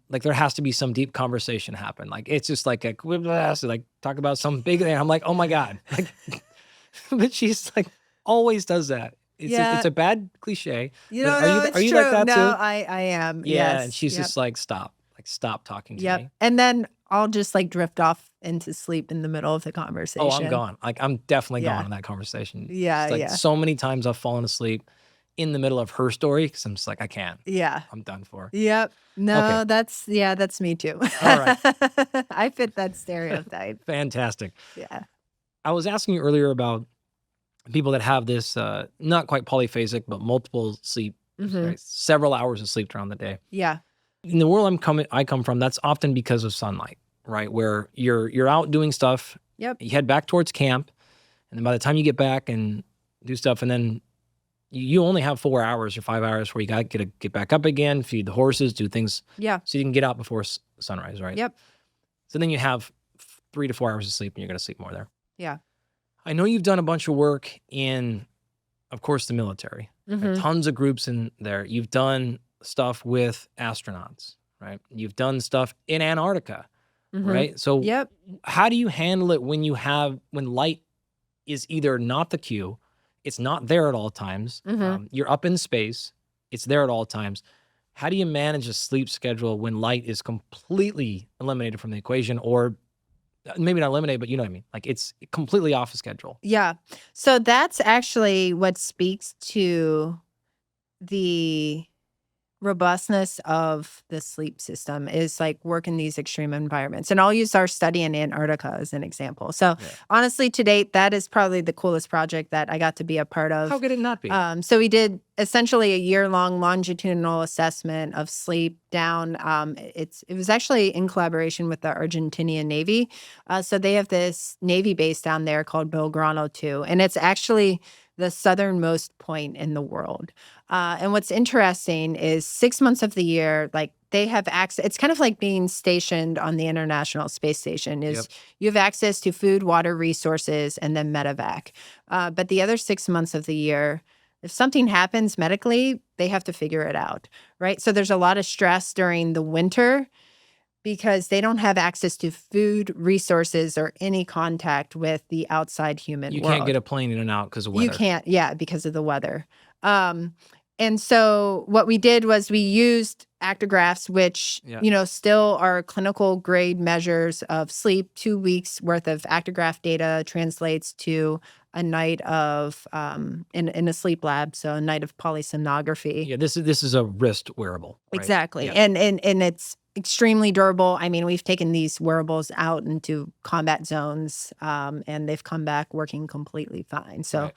there has to be some deep conversation happen. Like, it's just like talk about some big thing. I'm like, oh my God. Like, but she's like, always does that. It's a bad cliche. You know, are you like that no, too? I am. Yeah. Yes. And she's just like, stop talking to me. And then I'll just like drift off into sleep in the middle of the conversation. Oh, I'm gone. Like, I'm definitely gone in that conversation. Yeah. It's like so many times I've fallen asleep in the middle of her story because I'm just like, I can't. Yeah. I'm done for. Yep. No, Okay. that's me too. All right. I fit that stereotype. Fantastic. Yeah. I was asking you earlier about people that have this, not quite polyphasic, but multiple sleep, right? Several hours of sleep throughout the day. Yeah. In the world I come from, that's often because of sunlight, right? Where you're out doing stuff. Yep. You head back towards camp, and then by the time you get back and do stuff, and then you only have 4 hours or 5 hours where you got to get back up again, feed the horses, do things. Yeah. So you can get out before sunrise, right? Yep. So then you have 3 to 4 hours of sleep, and you're going to sleep more there. Yeah. I know you've done a bunch of work in, of course, the military. Right? Tons of groups in there. You've done stuff with astronauts, right? You've done stuff in Antarctica, right? So how do you handle it when light is either not the cue, it's not there at all times, you're up in space, it's there at all times. How do you manage a sleep schedule when light is completely eliminated from the equation, or maybe not eliminated, but you know what I mean? Like it's completely off the schedule. Yeah. So that's actually what speaks to the robustness of the sleep system is like work in these extreme environments. And I'll use our study in Antarctica as an example. So honestly, to date, that is probably the coolest project that I got to be a part of. How could it not be? So we did essentially a year-long longitudinal assessment of sleep down. It was actually in collaboration with the Argentinian Navy. So they have this Navy base down there called Belgrano 2, and it's actually the southernmost point in the world. And what's interesting is 6 months of the year, like they have access. It's kind of like being stationed on the International Space Station. You have access to food, water, resources, and then medevac. But the other 6 months of the year, if something happens medically, they have to figure it out, right? So there's a lot of stress during the winter because they don't have access to food, resources, or any contact with the outside human world. You can't get a plane in and out because of weather. You can't, because of the weather. And so what we did was we used actigraphs, which, still are clinical grade measures of sleep. 2 weeks worth of actigraph data translates to a night of, in a sleep lab, so a night of polysomnography. Yeah, this is a wrist wearable. Right? Exactly. Yeah. And it's extremely durable. I mean, we've taken these wearables out into combat zones, and they've come back working completely fine. So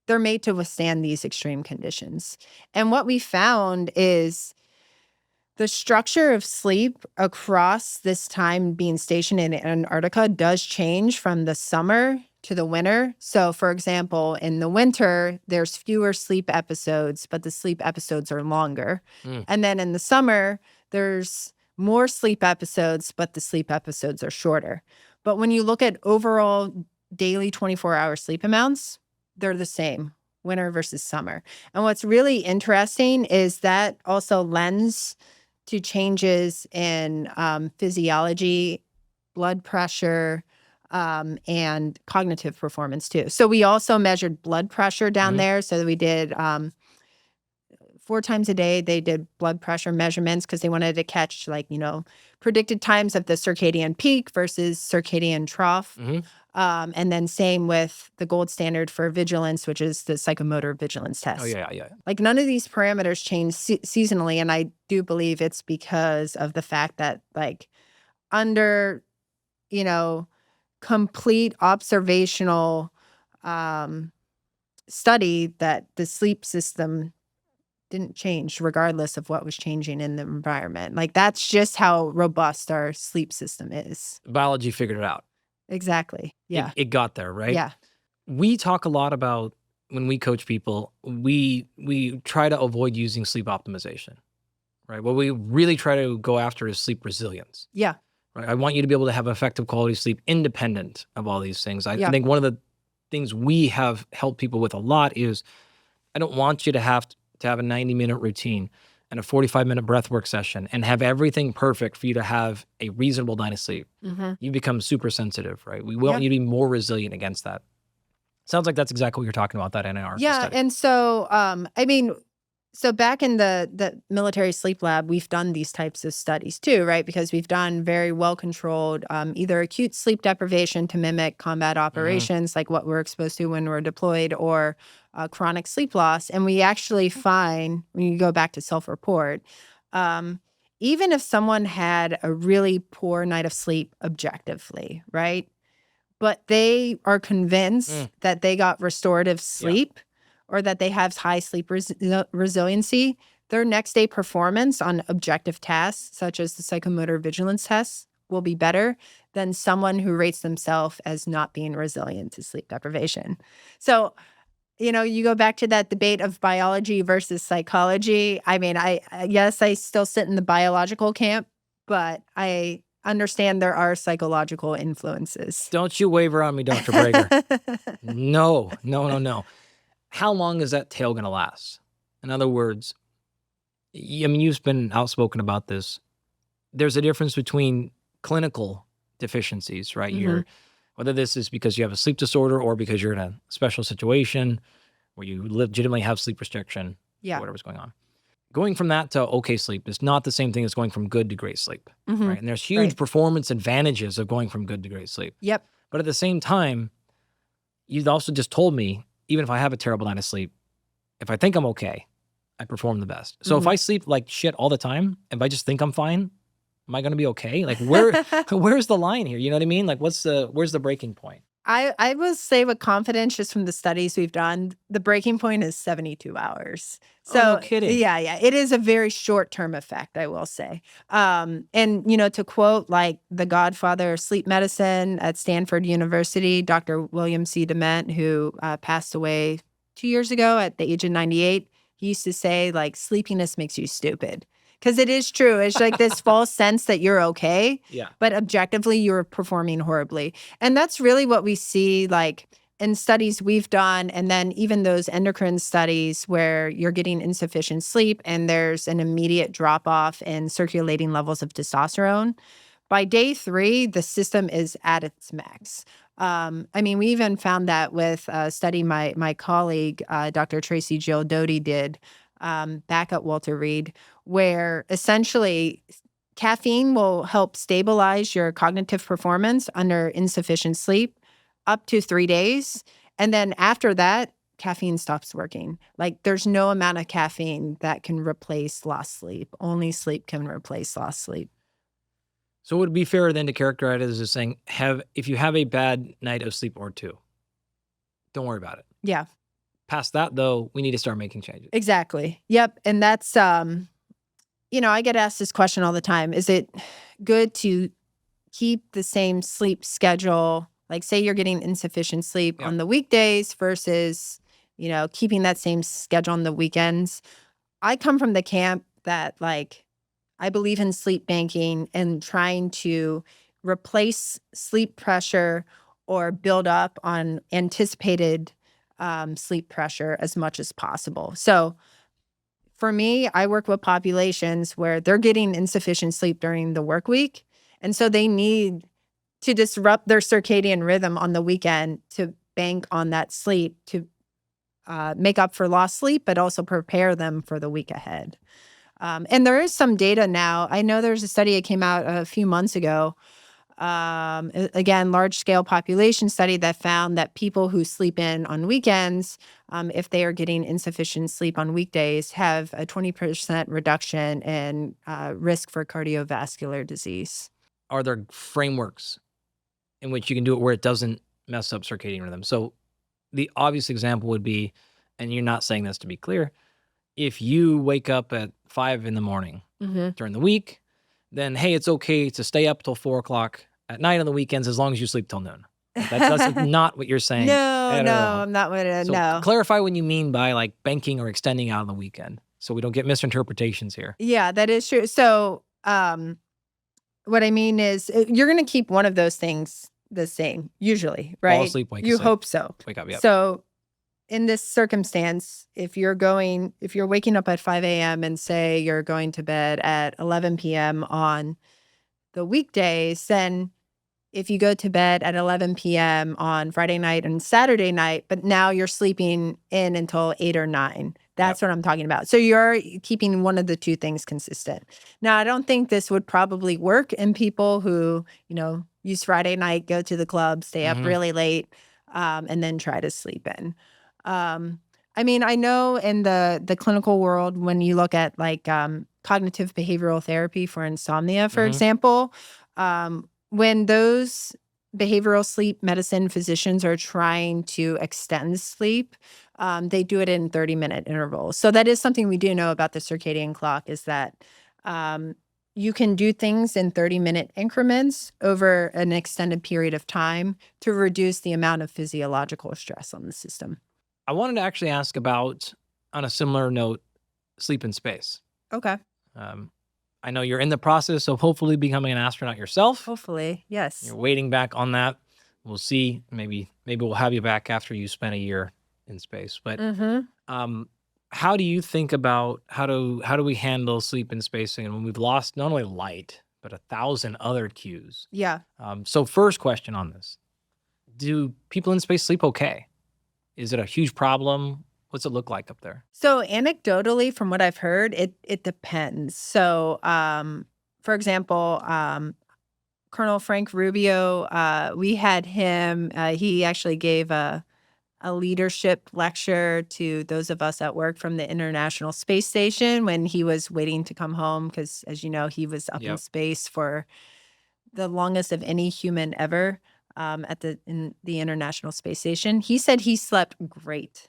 they're made to withstand these extreme conditions. And what we found is the structure of sleep across this time being stationed in Antarctica does change from the summer to the winter. So, for example, in the winter, there's fewer sleep episodes, but the sleep episodes are longer. And then in the summer, there's more sleep episodes, but the sleep episodes are shorter. But when you look at overall daily 24-hour sleep amounts, they're the same, winter versus summer. And what's really interesting is that also lends to changes in physiology, blood pressure, and cognitive performance too. So we also measured blood pressure down there. So we did 4 times a day, they did blood pressure measurements because they wanted to catch predicted times of the circadian peak versus circadian trough. And then same with the gold standard for vigilance, which is the psychomotor vigilance test. Oh, yeah. None of these parameters change seasonally. And I do believe it's because of the fact that under, complete observational study that the sleep system didn't change regardless of what was changing in the environment. That's just how robust our sleep system is. Biology figured it out. Exactly. Yeah. It got there, right? Yeah. We talk a lot about when we coach people, we try to avoid using sleep optimization, right? What we really try to go after is sleep resilience. Yeah. Right? I want you to be able to have effective quality sleep independent of all these things. I think one of the things we have helped people with a lot is I don't want you to have a 90-minute routine and a 45-minute breathwork session and have everything perfect for you to have a reasonable night of sleep. You become super sensitive, right? We want you to be more resilient against that. Sounds like that's exactly what you're talking about, that Antarctica study. And so, so back in the military sleep lab, we've done these types of studies too, right? Because we've done very well-controlled either acute sleep deprivation to mimic combat operations, like what we're exposed to when we're deployed, or chronic sleep loss. And we actually find, when you go back to self-report, even if someone had a really poor night of sleep objectively, right? But they are convinced that they got restorative sleep, or that they have high sleep resiliency, their next day performance on objective tasks, such as the psychomotor vigilance tests, will be better than someone who rates themselves as not being resilient to sleep deprivation. So, you go back to that debate of biology versus psychology. I mean, yes, I still sit in the biological camp, but I understand there are psychological influences. Don't you waver on me, Dr. Brager. No. How long is that tail going to last? In other words, you've been outspoken about this. There's a difference between clinical deficiencies, right? Whether this is because you have a sleep disorder or because you're in a special situation where you legitimately have sleep restriction, or whatever's going on. Going from that to okay sleep is not the same thing as going from good to great sleep, right? And there's huge performance advantages of going from good to great sleep. Yep. But at the same time, you also just told me, even if I have a terrible night of sleep, if I think I'm okay, I perform the best. So if I sleep like shit all the time, if I just think I'm fine, am I going to be okay? Where's the line here? You know what I mean? Where's the breaking point? I will say with confidence, just from the studies we've done, the breaking point is 72 hours. So, no kidding. Yeah. It is a very short-term effect, I will say. And, to quote the godfather of sleep medicine at Stanford University, Dr. William C. Dement, who passed away 2 years ago at the age of 98, he used to say, sleepiness makes you stupid. Because it is true. It's this false sense that you're okay, but objectively you're performing horribly. And that's really what we see in studies we've done, and then even those endocrine studies where you're getting insufficient sleep and there's an immediate drop-off in circulating levels of testosterone. By day 3, the system is at its max. We even found that with a study my colleague, Dr. Tracy Jill Doty, did back at Walter Reed, where essentially caffeine will help stabilize your cognitive performance under insufficient sleep up to 3 days. And then after that, caffeine stops working. There's no amount of caffeine that can replace lost sleep. Only sleep can replace lost sleep. So would it be fair then to characterize it as saying, if you have a bad night of sleep or 2, don't worry about it. Yeah. Past that, though, we need to start making changes. Exactly. Yep. And that's, I get asked this question all the time. Is it good to keep the same sleep schedule? Say you're getting insufficient sleep on the weekdays versus, keeping that same schedule on the weekends. I come from the camp that, I believe in sleep banking and trying to replace sleep pressure or build up on anticipated sleep pressure as much as possible. So for me, I work with populations where they're getting insufficient sleep during the work week. And so they need to disrupt their circadian rhythm on the weekend to bank on that sleep to make up for lost sleep, but also prepare them for the week ahead. And there is some data now. I know there's a study that came out a few months ago. Again, large-scale population study that found that people who sleep in on weekends, if they are getting insufficient sleep on weekdays, have a 20% reduction in risk for cardiovascular disease. Are there frameworks in which you can do it where it doesn't mess up circadian rhythm? So the obvious example would be, and you're not saying this to be clear, if you wake up at 5 in the morning during the week, then, hey, it's okay to stay up till 4 o'clock at night on the weekends as long as you sleep till noon. That's not what you're saying. No, at all. I'm not going So no. clarify what you mean by like banking or extending out on the weekend so we don't get misinterpretations here. Yeah, that is true. So what I mean is you're going to keep one of those things the same, usually, right? Fall asleep, wake You asleep. hope so. Wake up, yep. So in this circumstance, if you're waking up at 5 a.m. and say you're going to bed at 11 p.m. on the weekdays, then if you go to bed at 11 p.m. on Friday night and Saturday night, but now you're sleeping in until 8 or 9. That's what I'm talking about. So you're keeping one of the two things consistent. Now, I don't think this would probably work in people who, use Friday night, go to the club, stay up really late, and then try to sleep in. I know in the clinical world, when you look at like cognitive behavioral therapy for insomnia, for example, when those behavioral sleep medicine physicians are trying to extend sleep, they do it in 30-minute intervals. So that is something we do know about the circadian clock is that you can do things in 30-minute increments over an extended period of time to reduce the amount of physiological stress on the system. I wanted to actually ask about, on a similar note, sleep in space. Okay. I know you're in the process of hopefully becoming an astronaut yourself. Hopefully, yes. You're waiting back on that. We'll see. Maybe we'll have you back after you spend a year in space. But how do you think about how do we handle sleep in space and when we've lost not only light but 1,000 other cues? Yeah. So first question on this: do people in space sleep okay? Is it a huge problem? What's it look like up there? So anecdotally, from what I've heard, it depends. So, for example, Colonel Frank Rubio, we had him. He actually gave a leadership lecture to those of us at work from the International Space Station when he was waiting to come home because, as you know, he was up in space for the longest of any human ever in the International Space Station. He said he slept great.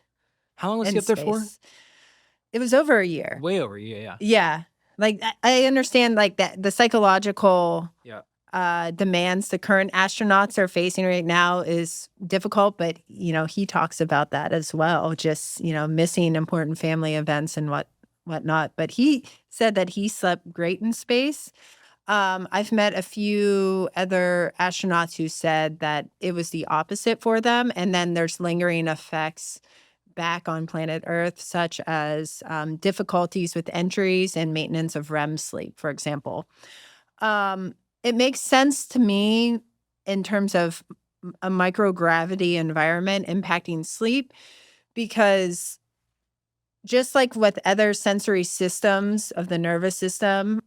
How long was he up there for? It was over a year. Way over a year, yeah. Yeah. Like, I understand, like, that the psychological demands the current astronauts are facing right now is difficult, but, he talks about that as well, just, missing important family events and whatnot. But he said that he slept great in space. I've met a few other astronauts who said that it was the opposite for them, and then there's lingering effects back on planet Earth, such as difficulties with entries and maintenance of REM sleep, for example. It makes sense to me in terms of a microgravity environment impacting sleep, because just like with other sensory systems of the nervous system,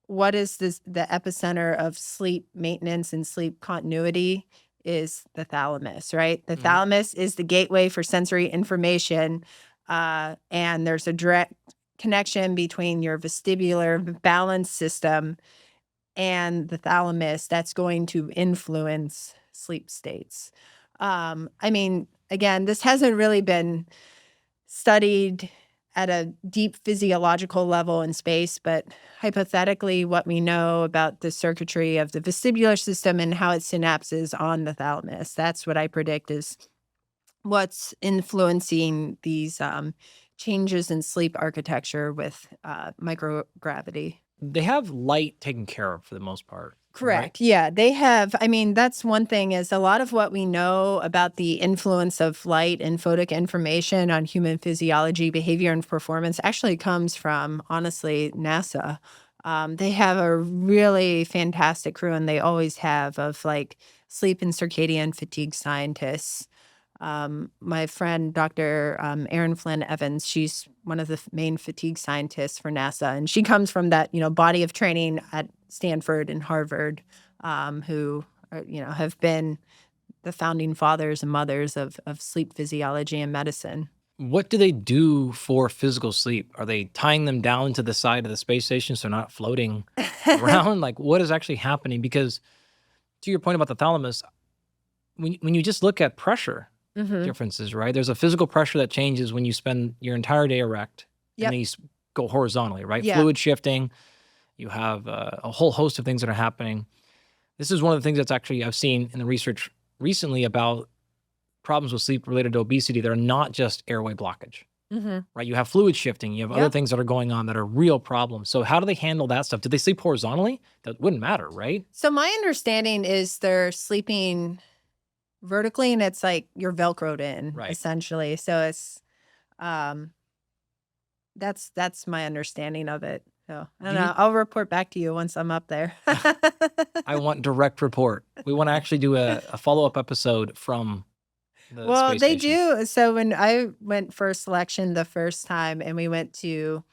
what is the epicenter of sleep maintenance and sleep continuity is the thalamus, right? The thalamus is the gateway for sensory information, and there's a direct connection between your vestibular balance system and the thalamus that's going to influence sleep states. Again, this hasn't really been studied at a deep physiological level in space, but hypothetically, what we know about the circuitry of the vestibular system and how it synapses on the thalamus, that's what I predict is what's influencing these changes in sleep architecture with microgravity. They have light taken care of for the most part. Correct. Right? Yeah, they have. That's one thing is a lot of what we know about the influence of light and photic information on human physiology, behavior, and performance actually comes from, honestly, NASA. They have a really fantastic crew, and they always have, of like sleep and circadian fatigue scientists. My friend, Dr. Erin Flynn Evans, she's one of the main fatigue scientists for NASA, and she comes from that, body of training at Stanford and Harvard, who have been the founding fathers and mothers of sleep physiology and medicine. What do they do for physical sleep? Are they tying them down to the side of the space station so they're not floating around? Like, what is actually happening? Because to your point about the thalamus, when you just look at pressure differences, right? There's a physical pressure that changes when you spend your entire day erect and then you go horizontally, right? Yeah. Fluid shifting. You have a whole host of things that are happening. This is one of the things that's actually I've seen in the research recently about problems with sleep related to obesity. They're not just airway blockage, right? You have fluid shifting. You have other things that are going on that are real problems. So how do they handle that stuff? Do they sleep horizontally? That wouldn't matter, right? So my understanding is they're sleeping vertically, and it's like you're Velcroed in, essentially. So it's that's my understanding of it. So I don't know. I'll report back to you once I'm up there. I want direct report. We want to actually do a follow-up episode from the space they station. do. So when I went for selection the first time and we went to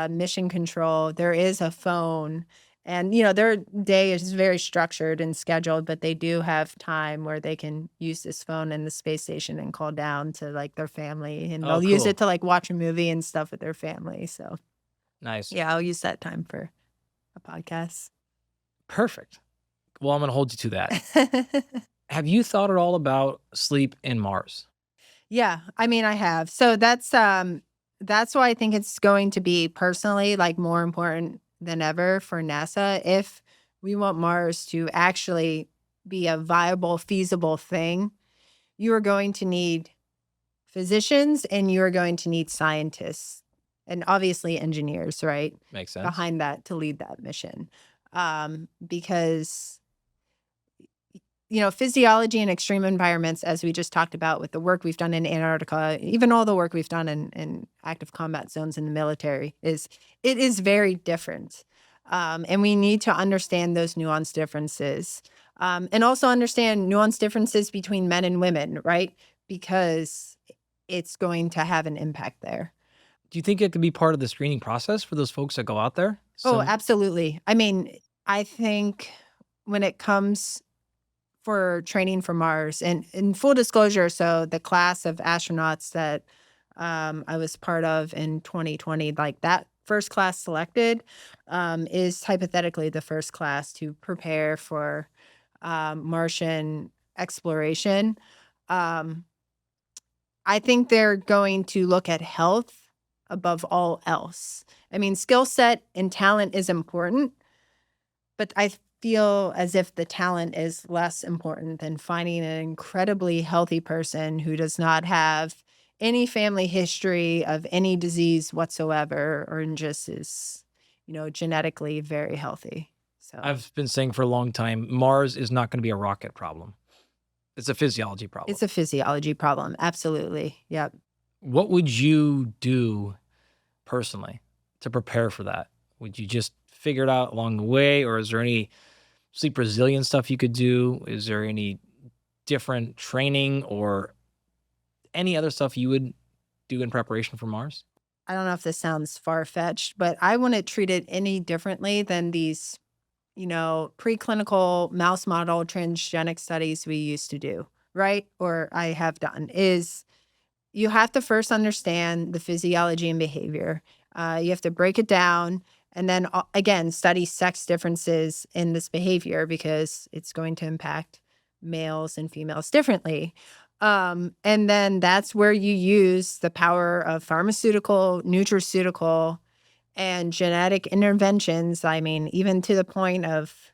mission control, there is a phone. And, their day is very structured and scheduled, but they do have time where they can use this phone in the space station and call down to like their family. And they'll use it to like watch a movie and stuff with their family. So nice. Yeah, I'll use that time for a podcast. Perfect. Well, I'm going to hold you to that. Have you thought at all about sleep in Mars? Yeah, I mean, I have. So that's why I think it's going to be personally like more important than ever for NASA. If we want Mars to actually be a viable, feasible thing, you are going to need physicians and you are going to need scientists and obviously engineers, right? Makes sense. Behind that to lead that mission. Because physiology in extreme environments, as we just talked about with the work we've done in Antarctica, even all the work we've done in active combat zones in the military, it is very different. And we need to understand those nuanced differences. And also understand nuanced differences between men and women, right? Because it's going to have an impact there. Do you think it could be part of the screening process for those folks that go out there? Oh, absolutely. I mean, I think when it comes for training for Mars, and in full disclosure, so the class of astronauts that I was part of in 2020, like that first class selected is hypothetically the first class to prepare for Martian exploration. I think they're going to look at health above all else. I mean, skill set and talent is important, but I feel as if the talent is less important than finding an incredibly healthy person who does not have any family history of any disease whatsoever, or just is, genetically very healthy. So I've been saying for a long time, Mars is not going to be a rocket problem. It's a physiology problem. It's a physiology problem. Absolutely. Yep. What would you do personally to prepare for that? Would you just figure it out along the way, or is there any sleep resilience stuff you could do? Is there any different training or any other stuff you would do in preparation for Mars? I don't know if this sounds far-fetched, but I wouldn't treat it any differently than these, preclinical mouse model transgenic studies we used to do, right? Or I have done, is you have to first understand the physiology and behavior. You have to break it down. And then, again, study sex differences in this behavior because it's going to impact males and females differently. And then that's where you use the power of pharmaceutical, nutraceutical, and genetic interventions. I mean, even to the point of,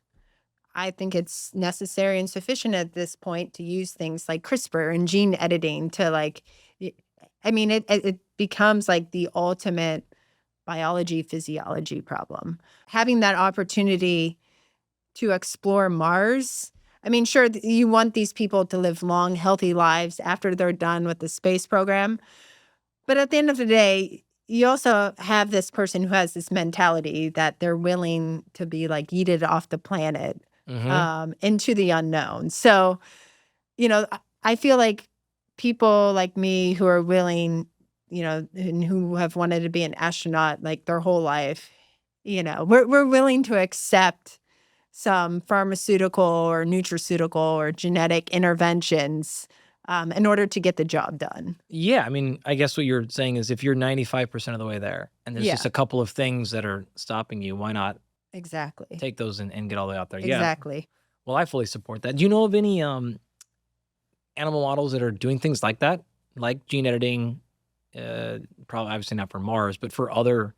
I think it's necessary and sufficient at this point to use things like CRISPR and gene editing to it becomes like the ultimate biology, physiology problem. Having that opportunity to explore Mars, I mean, sure, you want these people to live long, healthy lives after they're done with the space program. But at the end of the day, you also have this person who has this mentality that they're willing to be like yeeted off the planet into the unknown. So, I feel like people like me who are willing, and who have wanted to be an astronaut like their whole life, we're willing to accept some pharmaceutical or nutraceutical or genetic interventions in order to get the job done. Yeah, I mean, I guess what you're saying is if you're 95% of the way there and there's just a couple of things that are stopping you, why not Exactly. take those and get all the way out there? Exactly. Yeah. Well, I fully support that. Do you know of any animal models that are doing things like that, like gene editing? Probably, obviously not for Mars, but for other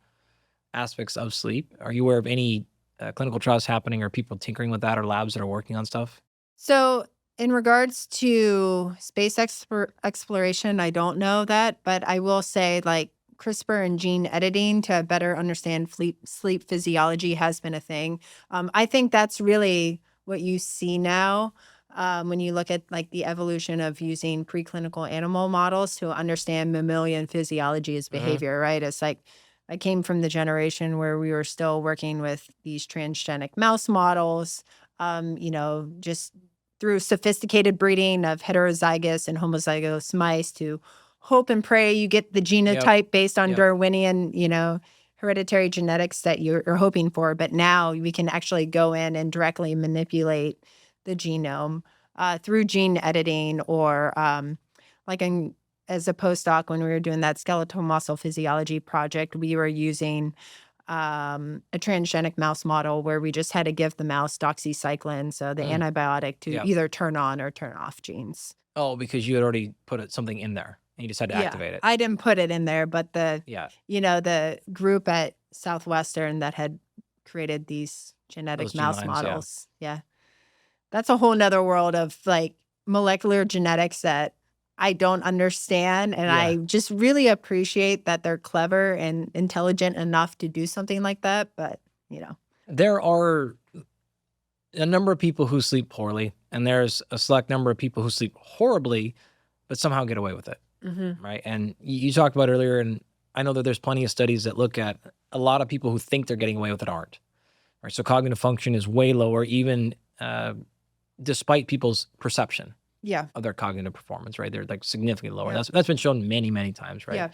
aspects of sleep. Are you aware of any clinical trials happening or people tinkering with that or labs that are working on stuff? So in regards to space exploration, I don't know that, but I will say like CRISPR and gene editing to better understand sleep physiology has been a thing. I think that's really what you see now when you look at like the evolution of using preclinical animal models to understand mammalian physiology as behavior, right? It's like I came from the generation where we were still working with these transgenic mouse models, just through sophisticated breeding of heterozygous and homozygous mice to hope and pray you get the genotype based on Darwinian, hereditary genetics that you're hoping for. But now we can actually go in and directly manipulate the genome through gene editing or as a postdoc, when we were doing that skeletal muscle physiology project, we were using a transgenic mouse model where we just had to give the mouse doxycycline, so the antibiotic, to either turn on or turn off genes. Oh, because you had already put something in there and you just had to activate it. I didn't put it in there, but the group at Southwestern that had created these genetic mouse models. Yeah. That's a whole nother world of like molecular genetics that I don't understand. And I just really appreciate that they're clever and intelligent enough to do something like that. But, There are a number of people who sleep poorly, and there's a select number of people who sleep horribly, but somehow get away with it. Right. And you talked about earlier, and I know that there's plenty of studies that look at a lot of people who think they're getting away with it aren't. Right. So cognitive function is way lower, even despite people's perception of their cognitive performance, right? They're like significantly lower. That's been shown many, many times, right? Yeah.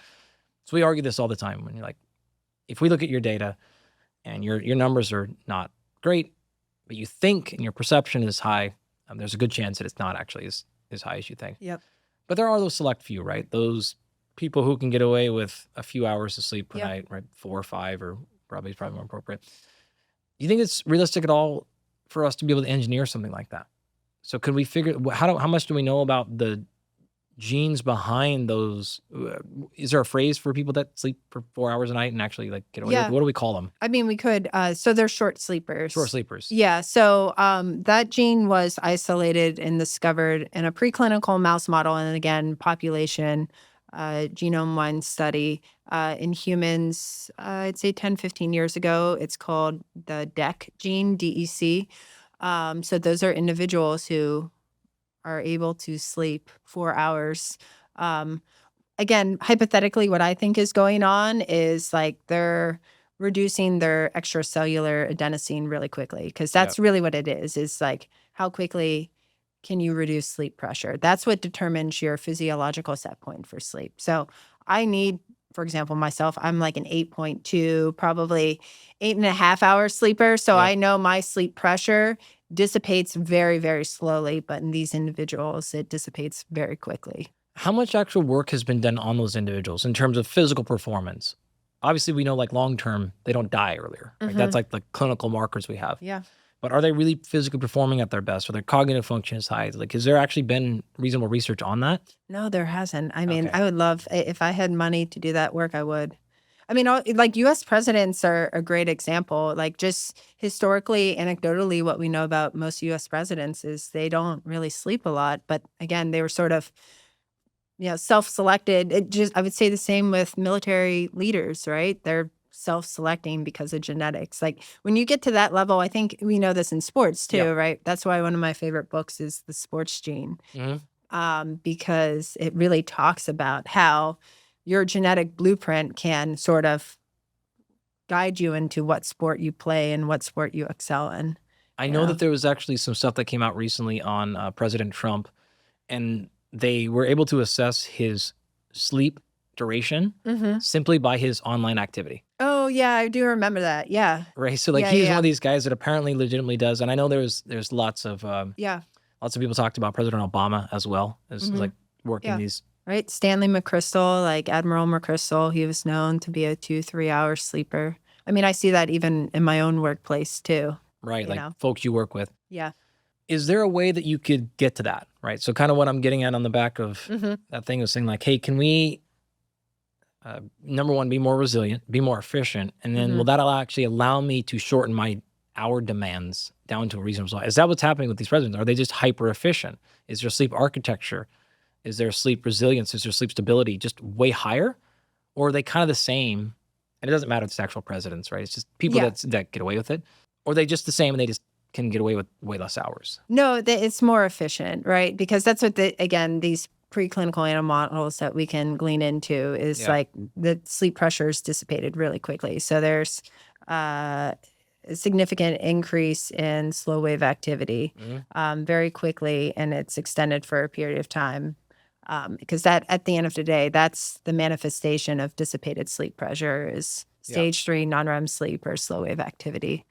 So we argue this all the time when you're like, if we look at your data and your numbers are not great, but you think and your perception is high, there's a good chance that it's not actually as high as you think. Yep. But there are those select few, right? Those people who can get away with a few hours of sleep per night, right? 4 or 5, or probably more appropriate. Do you think it's realistic at all for us to be able to engineer something like that? So could we figure, how much do we know about the genes behind those? Is there a phrase for people that sleep for 4 hours a night and actually like get away with? What do we call them? I mean, we could, so they're short sleepers. Short sleepers. Yeah. So that gene was isolated and discovered in a preclinical mouse model, and again, population genome 1 study in humans, I'd say 10, 15 years ago. It's called the DEC gene, DEC. So those are individuals who are able to sleep 4 hours. Again, hypothetically, what I think is going on is like they're reducing their extracellular adenosine really quickly, because that's really what it is like how quickly can you reduce sleep pressure? That's what determines your physiological set point for sleep. So I need, for example, myself, I'm like an 8.2, probably 8.5 hour sleeper. So I know my sleep pressure dissipates very, very slowly, but in these individuals, it dissipates very quickly. How much actual work has been done on those individuals in terms of physical performance? Obviously, we know like long-term, they don't die earlier. Right? That's like the clinical markers we have. Yeah. But are they really physically performing at their best? Or their cognitive function is high? Like, has there actually been reasonable research on that? No, there hasn't. I mean, I would love, if I had money to do that work, I would. I mean, like U.S. presidents are a great example. Like just historically, anecdotally, what we know about most U.S. presidents is they don't really sleep a lot. But again, they were sort of, self-selected. I would say the same with military leaders, right? They're self-selecting because of genetics. Like when you get to that level, I think we know this in sports too, right? That's why one of my favorite books is The Sports Gene, because it really talks about how your genetic blueprint can sort of guide you into what sport you play and what sport you excel in. I know that there was actually some stuff that came out recently on President Trump, and they were able to assess his sleep duration simply by his online activity. Oh, yeah, I do remember that. Yeah. Right. So like he's one of these guys that apparently legitimately does. And I know there's lots of people talked about President Obama as well as like working these. Right. Stanley McChrystal, like Admiral McChrystal, he was known to be a 2-3 hour sleeper. I mean, I see that even in my own workplace too. Right. Like folks you work with. Yeah. Is there a way that you could get to that? Right. So kind of what I'm getting at on the back of that thing was saying like, hey, can we, number one, be more resilient, be more efficient, and then will that actually allow me to shorten my hour demands down to a reasonable size? Is that what's happening with these presidents? Are they just hyper efficient? Is their sleep architecture, is their sleep resilience, is their sleep stability just way higher? Or are they kind of the same? And it doesn't matter if it's actual presidents, right? It's just people that get away with it. Or are they just the same and they just can get away with way less hours? No, it's more efficient, right? Because that's what, these preclinical animal models that we can glean into is like the sleep pressure is dissipated really quickly. So there's a significant increase in slow wave activity very quickly, and it's extended for a period of time. Because that, at the end of the day, that's the manifestation of dissipated sleep pressure is stage 3 non-REM sleep or slow wave activity.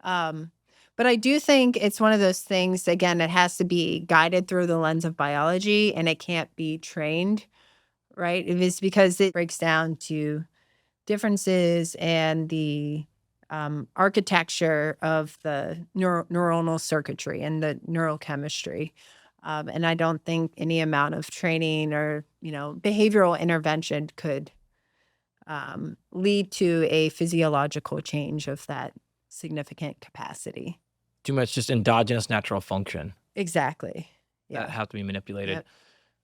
But I do think it's one of those things, again, it has to be guided through the lens of biology and it can't be trained, right? It is because it breaks down to differences and the architecture of the neuronal circuitry and the neurochemistry. And I don't think any amount of training or, behavioral intervention could lead to a physiological change of that significant capacity. Too much just endogenous natural function. Exactly. Yeah. That have to be manipulated. Yep.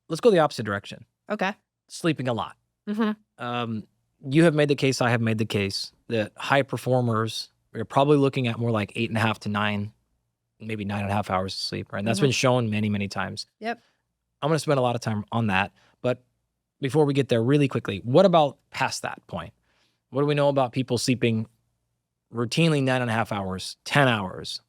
Let's go the opposite direction. Okay. Sleeping a lot. You have made the case, I have made the case that high performers are probably looking at more like 8.5 to 9, maybe 9.5 hours of sleep, right? And that's been shown many, many times. Yep. I'm going to spend a lot of time on that. But before we get there really quickly, what about past that point? What do we know about people sleeping routinely 9.5 hours, 10 hours?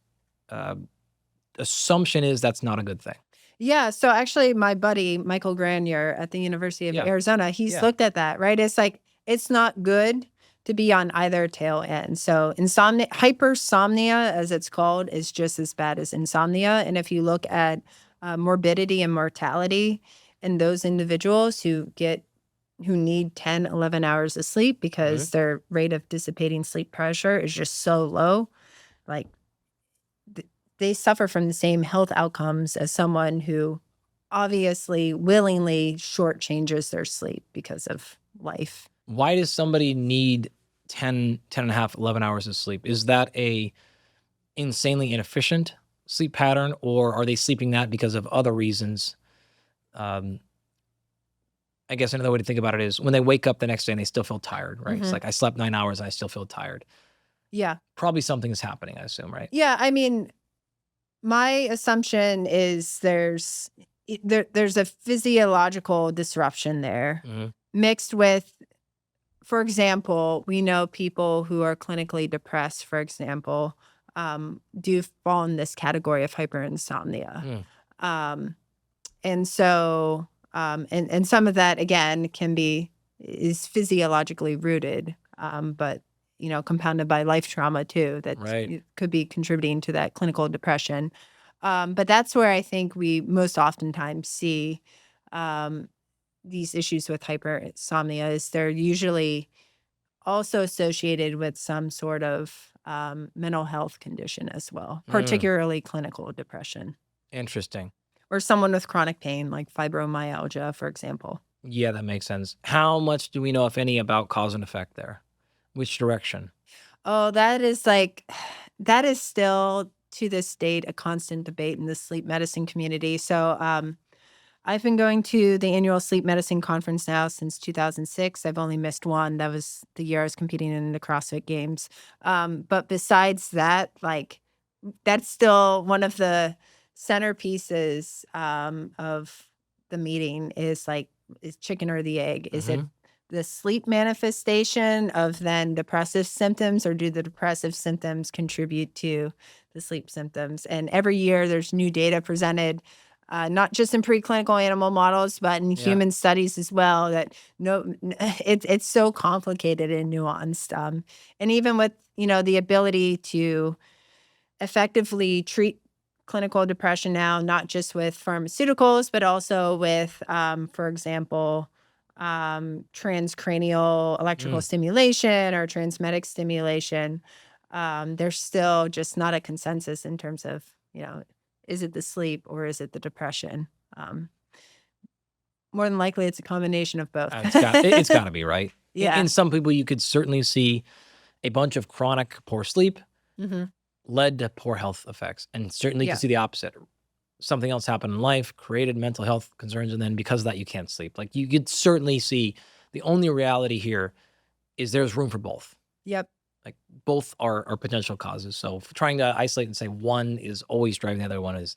Assumption is that's not a good thing. Yeah. So actually my buddy, Michael Granier at the University of Arizona, he's looked at that, right? It's like, it's not good to be on either tail end. So hypersomnia, as it's called, is just as bad as insomnia. And if you look at morbidity and mortality in those individuals who need 10, 11 hours of sleep because their rate of dissipating sleep pressure is just so low, like they suffer from the same health outcomes as someone who obviously willingly shortchanges their sleep because of life. Why does somebody need 10 and a half, 11 hours of sleep? Is that a insanely inefficient sleep pattern, or are they sleeping that because of other reasons? I guess another way to think about it is when they wake up the next day and they still feel tired, right? It's like, I slept 9 hours and I still feel tired. Yeah. Probably something is happening, I assume, right? Yeah. I mean, my assumption is there's a physiological disruption there mixed with, for example, we know people who are clinically depressed, for example, do fall in this category of hyperinsomnia. And so, and some of that, again, is physiologically rooted, but, compounded by life trauma too, that could be contributing to that clinical depression. But that's where I think we most oftentimes see these issues with hypersomnia is they're usually also associated with some sort of mental health condition as well, particularly clinical depression. Interesting. Or someone with chronic pain like fibromyalgia, for example. Yeah, that makes sense. How much do we know, if any, about cause and effect there? Which direction? Oh, that is still to this date a constant debate in the sleep medicine community. So I've been going to the annual sleep medicine conference now since 2006. I've only missed one. That was the year I was competing in the CrossFit Games. But besides that, that's still one of the centerpieces of the meeting is chicken or the egg. Is it the sleep manifestation of then depressive symptoms, or do the depressive symptoms contribute to the sleep symptoms? And every year there's new data presented, not just in preclinical animal models, but in human studies as well, that it's so complicated and nuanced. And even with, the ability to effectively treat clinical depression now, not just with pharmaceuticals, but also with, for example, transcranial electrical stimulation or transmedic stimulation. There's still just not a consensus in terms of, is it the sleep or is it the depression? More than likely, it's a combination of both. It's got to be, right? Yeah. In some people, you could certainly see a bunch of chronic poor sleep led to poor health effects. And certainly you can see the opposite. Something else happened in life, created mental health concerns, and then because of that, you can't sleep. Like, you could certainly see the only reality here is there's room for both. Yep. Like, both are potential causes. So trying to isolate and say one is always driving the other one is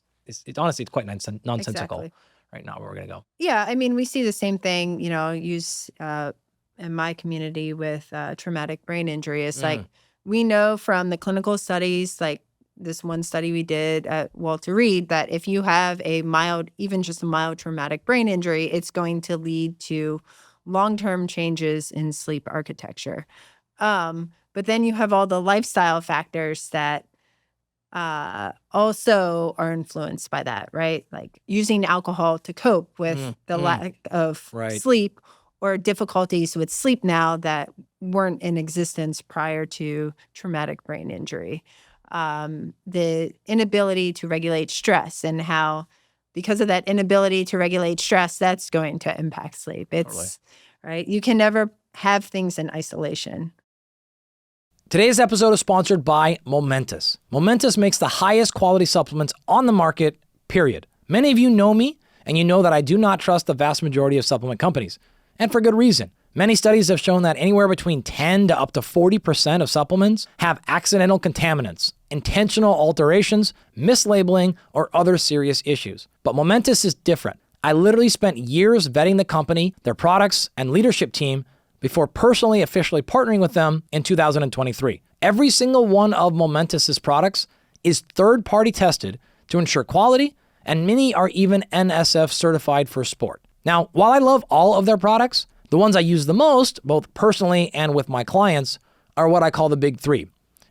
honestly, it's quite nonsensical right now where we're going to go. Yeah. I mean, we see the same thing, use in my community with traumatic brain injury. It's like, we know from the clinical studies, like this one study we did at Walter Reed, that if you have even just a mild traumatic brain injury, it's going to lead to long-term changes in sleep architecture. But then you have all the lifestyle factors that also are influenced by that, right? Like using alcohol to cope with the lack of sleep, or difficulties with sleep now that weren't in existence prior to traumatic brain injury. The inability to regulate stress, and how, because of that inability to regulate stress, that's going to impact sleep. It's right. You can never have things in isolation. Today's episode is sponsored by Momentous. Momentous makes the highest quality supplements on the market, period. Many of you know me, and you know that I do not trust the vast majority of supplement companies. And for good reason. Many studies have shown that anywhere between 10 to up to 40% of supplements have accidental contaminants, intentional alterations, mislabeling, or other serious issues. But Momentous is different. I literally spent years vetting the company, their products, and leadership team before personally officially partnering with them in 2023. Every single one of Momentous's products is third-party tested to ensure quality, and many are even NSF certified for sport. Now, while I love all of their products, the ones I use the most, both personally and with my clients, are what I call the big three.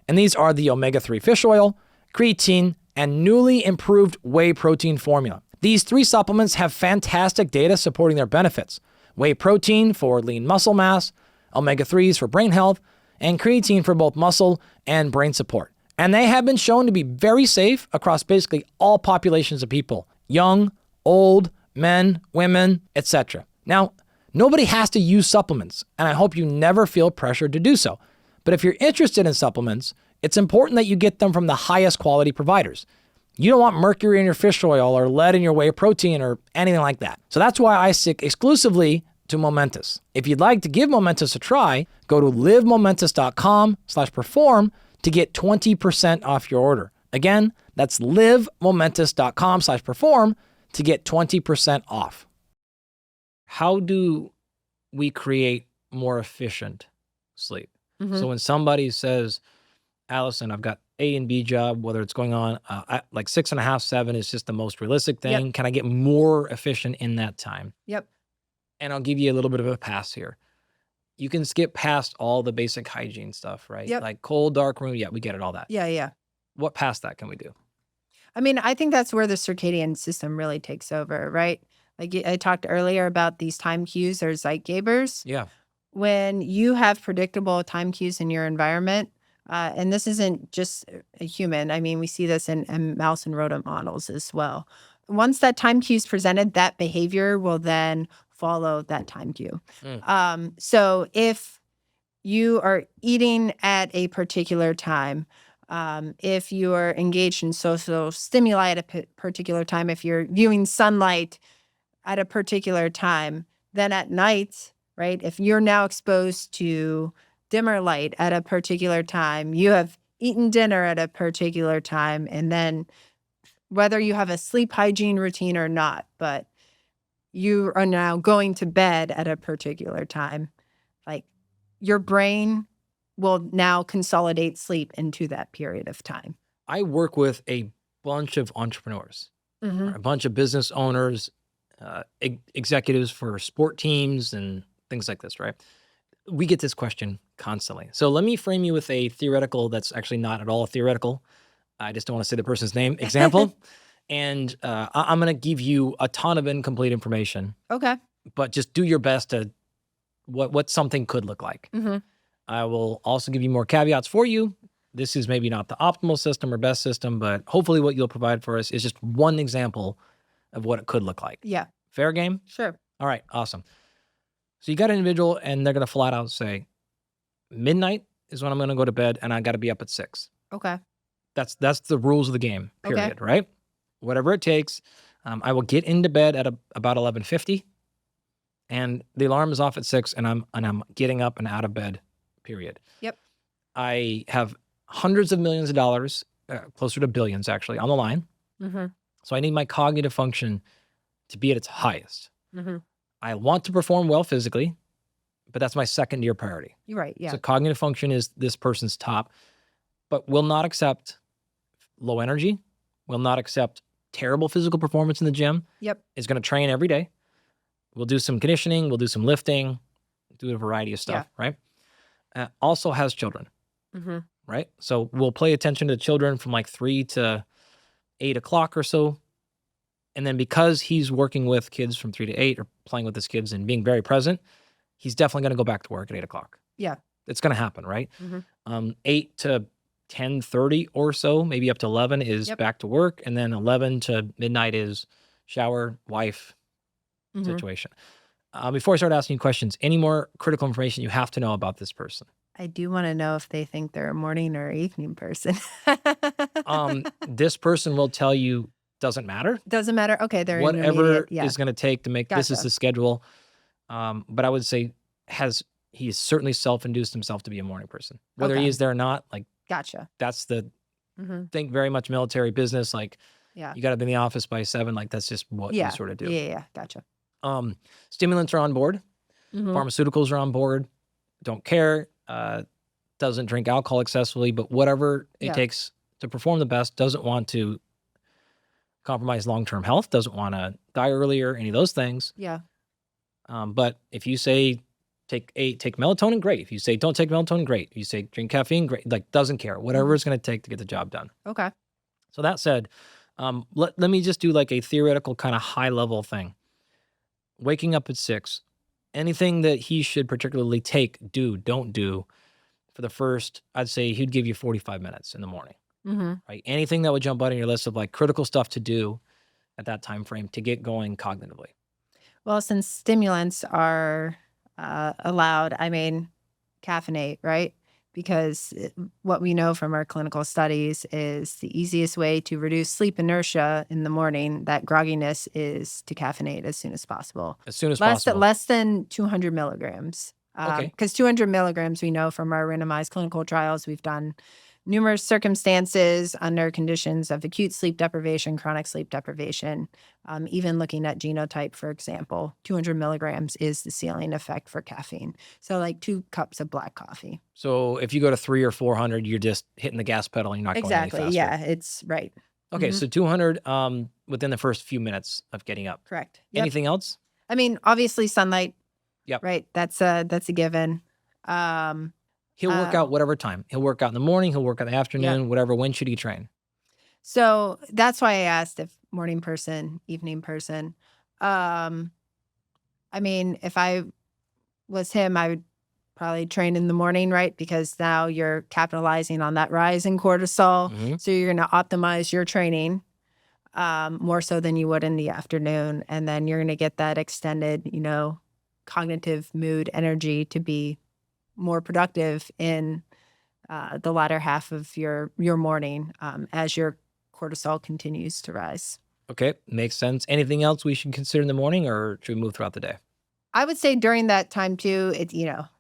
And these are the omega-3 fish oil, creatine, and newly improved whey protein formula. These three supplements have fantastic data supporting their benefits. Whey protein for lean muscle mass, omega-3s for brain health, and creatine for both muscle and brain support. And they have been shown to be very safe across basically all populations of people, young, old, men, women, etc. Now, nobody has to use supplements, and I hope you never feel pressured to do so. But if you're interested in supplements, it's important that you get them from the highest quality providers. You don't want mercury in your fish oil or lead in your whey protein or anything like that. So that's why I stick exclusively to Momentous. If you'd like to give Momentous a try, go to livemomentous.com/perform to get 20% off your order. Again, that's livemomentous.com/perform to get 20% off. How do we create more efficient sleep? So when somebody says, Allison, I've got A and B job, whether it's going on, like 6.5, 7 is just the most realistic thing. Yep. Can I get more efficient in that time? Yep. And I'll give you a little bit of a pass here. You can skip past all the basic hygiene stuff, right? Yep. Like cold, dark room. Yeah, we get it, all that. Yeah. What past that can we do? I mean, I think that's where the circadian system really takes over, right? Like I talked earlier about these time cues or Zeitgebers. Yeah. When you have predictable time cues in your environment, and this isn't just a human. I mean, we see this in mouse and rodent models as well. Once that time cue is presented, that behavior will then follow that time cue. So if you are eating at a particular time, if you are engaged in social stimuli at a particular time, if you're viewing sunlight at a particular time, then at night, right, if you're now exposed to dimmer light at a particular time, you have eaten dinner at a particular time, and then whether you have a sleep hygiene routine or not, but you are now going to bed at a particular time. Like your brain will now consolidate sleep into that period of time. I work with a bunch of entrepreneurs, a bunch of business owners, executives for sport teams and things like this, right? We get this question constantly. So let me frame you with a theoretical that's actually not at all theoretical. I just don't want to say the person's name. Example. And I'm going to give you a ton of incomplete information. Okay. But just do your best to what something could look like. I will also give you more caveats for you. This is maybe not the optimal system or best system, but hopefully what you'll provide for us is just one example of what it could look like. Yeah. Fair game? Sure. All right, awesome. So you got an individual and they're going to flat out say, midnight is when I'm going to go to bed and I got to be up at 6. Okay. That's the rules of the game, period, right? Whatever it takes. I will get into bed at about 11:50 and the alarm is off at 6 and I'm getting up and out of bed, period. Yep. I have hundreds of millions of dollars, closer to billions actually, on the line. So I need my cognitive function to be at its highest. I want to perform well physically, but that's my second-tier priority. You're right. Yeah. So cognitive function is this person's top, but will not accept low energy, will not accept terrible physical performance in the gym. Yep. Is going to train every day. We'll do some conditioning, we'll do some lifting, do a variety of stuff, right? Also has children, right? So we'll pay attention to children from like 3 to 8 o'clock or so. And then because he's working with kids from 3 to 8 or playing with his kids and being very present, he's definitely going to go back to work at 8 o'clock. Yeah. It's going to happen, right? 8 to 10:30 or so, maybe up to 11 is back to work. And then 11 to midnight is shower, wife situation. Before I start asking you questions, any more critical information you have to know about this person? I do want to know if they think they're a morning or evening person. This person will tell you doesn't matter. Doesn't matter. Okay, they're whatever intermediate. is going to take to make this is the schedule. But I would say he's certainly self-induced himself to be a morning person. Whether he is there or not, like Gotcha. that's the think very much military business. Like you got to be in the office by 7. Like that's just what you sort of do. Yeah. Gotcha. Stimulants are on board. Pharmaceuticals are on board. Don't care. Doesn't drink alcohol excessively, but whatever it takes to perform the best. Doesn't want to compromise long-term health. Doesn't want to die earlier. Any of those things. Yeah. But if you say take melatonin, great. If you say don't take melatonin, great. If you say drink caffeine, great. Like doesn't care. Whatever it's going to take to get the job done. Okay. So that said, let me just do like a theoretical kind of high-level thing. Waking up at 6, anything that he should particularly don't do for the first, I'd say he'd give you 45 minutes in the morning, right? Anything that would jump out on your list of like critical stuff to do at that time frame to get going cognitively. Well, since stimulants are allowed, I mean, caffeinate, right? Because what we know from our clinical studies is the easiest way to reduce sleep inertia in the morning, that grogginess, is to caffeinate as soon as possible. As soon as possible. Less than 200 milligrams. Because 200 milligrams, we know from our randomized clinical trials, we've done numerous circumstances under conditions of acute sleep deprivation, chronic sleep deprivation, even looking at genotype, for example. 200 milligrams is the ceiling effect for caffeine. So like 2 cups of black coffee. So if you go to 300 or 400, you're just hitting the gas pedal and you're not going any faster. Yeah, it's right. Okay, so 200 within the first few minutes of getting up. Correct. Anything else? I mean, obviously sunlight. Yep. Right. That's a given. He'll work out whatever time. He'll work out in the morning. He'll work out in the afternoon, whatever. When should he train? So that's why I asked if morning person, evening person. I mean, if I was him, I would probably train in the morning, right? Because now you're capitalizing on that rise in cortisol. So you're going to optimize your training more so than you would in the afternoon. And then you're going to get that extended, cognitive mood energy to be more productive in the latter half of your morning as your cortisol continues to rise. Okay, makes sense. Anything else we should consider in the morning, or should we move throughout the day? I would say during that time too, it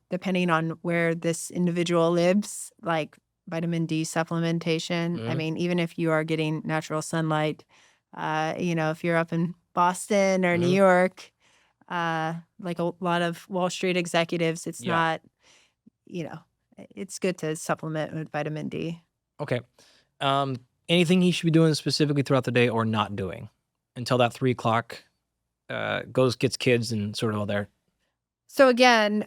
depending on where this individual lives, like vitamin D supplementation. I mean, even if you are getting natural sunlight, if you're up in Boston or New York, like a lot of Wall Street executives, it's Yeah. not, it's good to supplement with vitamin D. Okay. Anything he should be doing specifically throughout the day or not doing until that 3 o'clock gets kids and sort of all there? So again,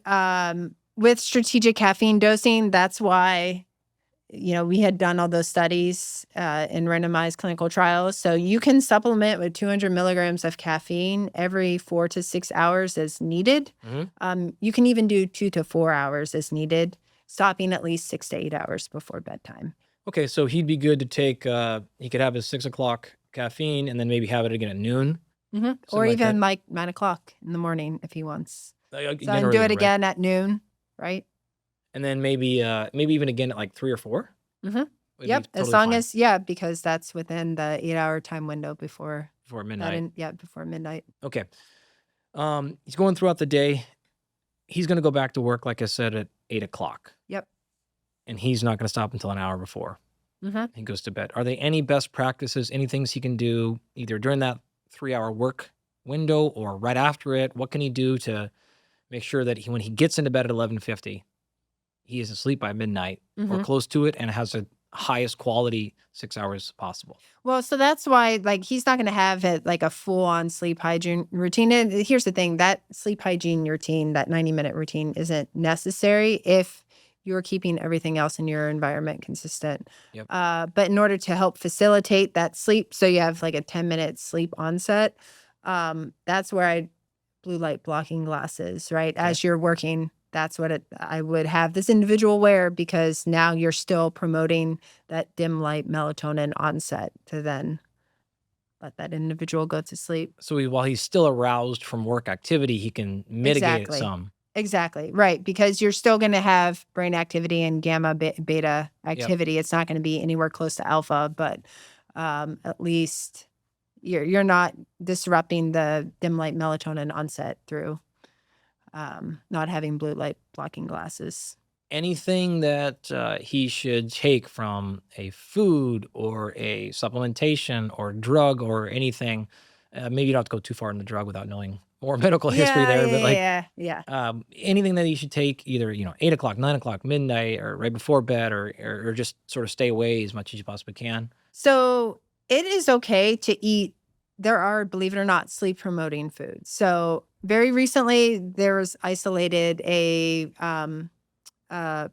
with strategic caffeine dosing, that's why, we had done all those studies in randomized clinical trials. So you can supplement with 200 milligrams of caffeine every 4 to 6 hours as needed. You can even do 2 to 4 hours as needed, stopping at least 6 to 8 hours before bedtime. Okay, so he'd be good to take, he could have his 6 o'clock caffeine and then maybe have it again at noon. Or like even that. like 9 o'clock in the morning if he wants. So Again and do earlier, it right? again at noon, right? And then maybe even again at like 3 or 4? Mm-hmm. Would Yep. be As totally long fine as, because that's within the 8-hour time window before before midnight. before midnight. Okay. He's going throughout the day. He's going to go back to work, like I said, at 8 o'clock. Yep. And he's not going to stop until an hour before Mm-hmm. he goes to bed. Are there any best practices, any things he can do either during that 3-hour work window or right after it? What can he do to make sure that when he gets into bed at 11:50, he is asleep by midnight or close to it and has the highest quality 6 hours possible? Well, so that's why, like, he's not going to have like a full-on sleep hygiene routine. And here's the thing, that sleep hygiene routine, that 90-minute routine isn't necessary if you're keeping everything else in your environment consistent. Yep. But in order to help facilitate that sleep, so you have like a 10-minute sleep onset, that's where blue light blocking glasses, right? Okay. As you're working, that's what I would have this individual wear, because now you're still promoting that dim light melatonin onset to then let that individual go to sleep. So while he's still aroused from work activity, he can mitigate it some. Exactly. Right. Because you're still going to have brain activity and gamma beta activity. It's not going to be anywhere close to alpha, but at least you're not disrupting the dim light melatonin onset through not having blue light blocking glasses. Anything that he should take from a food or a supplementation or drug or anything? Maybe you don't have to go too far in the drug without knowing more medical history there, but anything that you should take either 8 o'clock, 9 o'clock, midnight, or right before bed, or just sort of stay away as much as you possibly can. So it is okay to eat. There are, believe it or not, sleep promoting foods. So very recently there was isolated a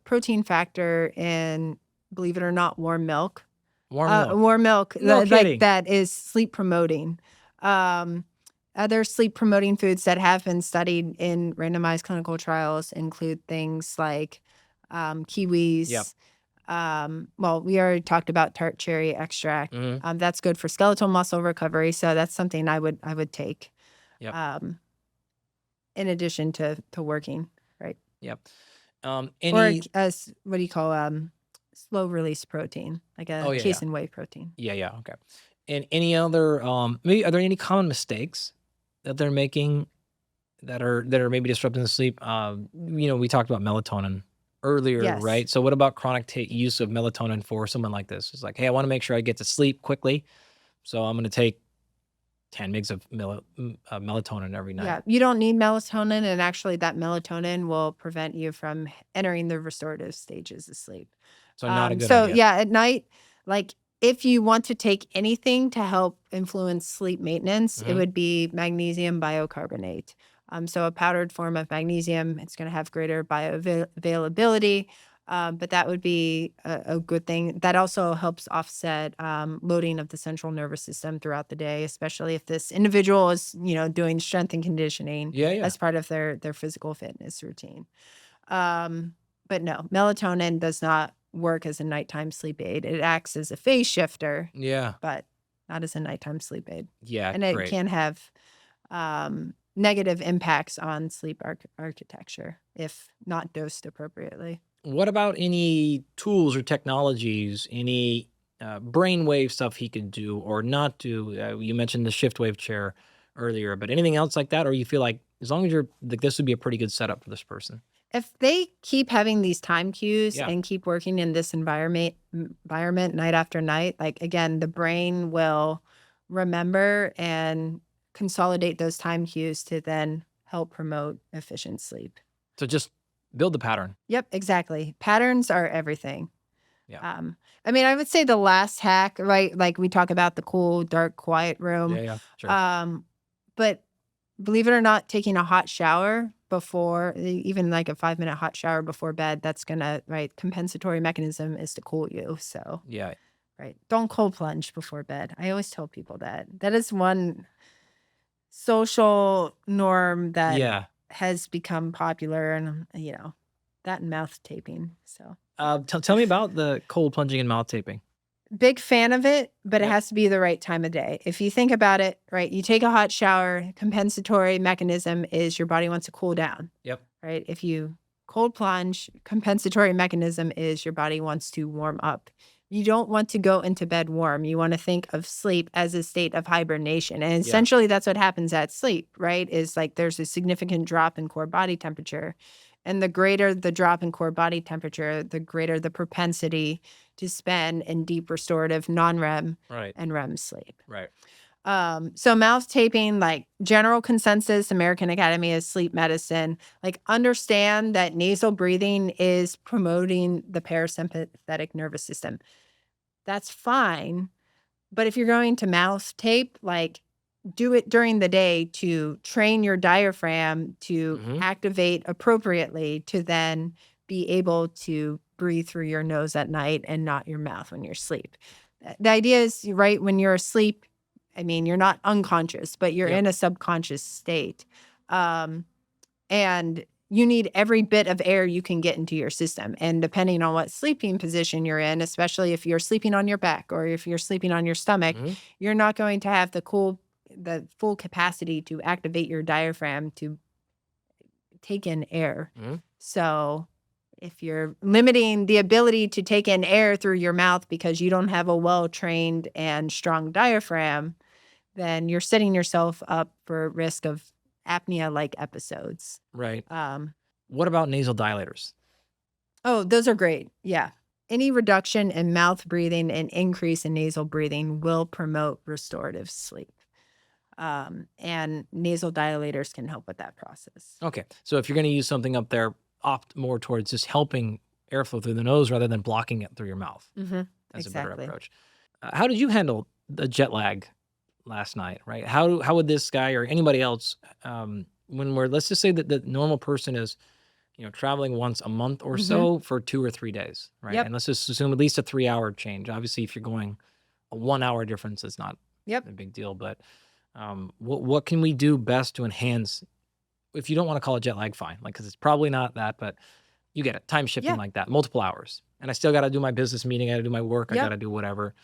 protein factor in, believe it or not, warm milk. Warm milk. No kidding. Like that is sleep promoting. Other sleep promoting foods that have been studied in randomized clinical trials include things like kiwis. Yep. Well, we already talked about tart cherry extract. That's good for skeletal muscle recovery, so that's something I would take. Yep. In addition to working, right? Yep. Or as what do you call slow release protein, like a casein whey protein. Yeah. Okay. And any other maybe are there any common mistakes that they're making that are maybe disrupting the sleep? We talked about melatonin earlier, Yes. right? So what about chronic use of melatonin for someone like this? It's like, hey, I want to make sure I get to sleep quickly, so I'm going to take 10 mg of melatonin every night. Yeah, you don't need melatonin, and actually that melatonin will prevent you from entering the restorative stages of sleep. So not a good idea. Yeah, at night, like if you want to take anything to help influence sleep maintenance, it would be magnesium bicarbonate. So a powdered form of magnesium, it's going to have greater bioavailability, but that would be a good thing. That also helps offset loading of the central nervous system throughout the day, especially if this individual is, doing strength and conditioning as part of their physical fitness routine. But no, melatonin does not work as a nighttime sleep aid. It acts as a phase shifter, but not as a nighttime sleep aid. Yeah, and it can have negative impacts on sleep architecture if not dosed appropriately. What about any tools or technologies, any brainwave stuff he could do or not do? You mentioned the shift wave chair earlier, but anything else like that? Or you feel like as long as you're like, this would be a pretty good setup for this person? If they keep having these time cues and keep working in this environment night after night, like again, the brain will remember and consolidate those time cues to then help promote efficient sleep. So just build the pattern. Yep, exactly. Patterns are everything. Yeah. I mean, I would say the last hack, right? Like we talk about the cool, dark, quiet room. Yeah, sure. But believe it or not, taking a hot shower before, even like a 5-minute hot shower before bed, that's gonna, right? Compensatory mechanism is to cool you. So, Yeah. right. Don't cold plunge before bed. I always tell people that. That is one social norm that has become popular, and that and mouth taping. So tell me about the cold plunging and mouth taping. big fan of it, but it has to be the right time of day. If you think about it, right, you take a hot shower, compensatory mechanism is your body wants to cool down. Yep. Right. If you cold plunge, compensatory mechanism is your body wants to warm up. You don't want to go into bed warm. You want to think of sleep as a state of hibernation. And essentially that's what happens at sleep, right? Is like there's a significant drop in core body temperature. And the greater the drop in core body temperature, the greater the propensity to spend in deep restorative non-REM and REM sleep. Right. So mouth taping, like general consensus, American Academy of Sleep Medicine, like understand that nasal breathing is promoting the parasympathetic nervous system. That's fine. But if you're going to mouth tape, like do it during the day to train your diaphragm to activate appropriately to then be able to breathe through your nose at night and not your mouth when you're asleep. The idea is, right, when you're asleep, I mean, you're not unconscious, but you're in a subconscious state. And you need every bit of air you can get into your system. And depending on what sleeping position you're in, especially if you're sleeping on your back or if you're sleeping on your stomach, you're not going to have the full capacity to activate your diaphragm to take in air. So if you're limiting the ability to take in air through your mouth because you don't have a well-trained and strong diaphragm, then you're setting yourself up for risk of apnea-like episodes. Right. What about nasal dilators? Oh, those are great. Yeah. Any reduction in mouth breathing and increase in nasal breathing will promote restorative sleep. And nasal dilators can help with that process. Okay. So if you're going to use something up there, opt more towards just helping airflow through the nose rather than blocking it through your mouth. That's a better approach. How did you handle the jet lag last night, right? How would this guy or anybody else, when let's just say that the normal person is, traveling once a month or so for 2 or 3 days, right? And let's just assume at least a 3-hour change. Obviously, if you're going a 1-hour difference, it's not a big deal. But what can we do best to enhance? If you don't want to call it jet lag, fine. Like, because it's probably not that, but you get it. Time shifting like that, multiple hours. And I still got to do my business meeting. I got to do my work. I got to do whatever.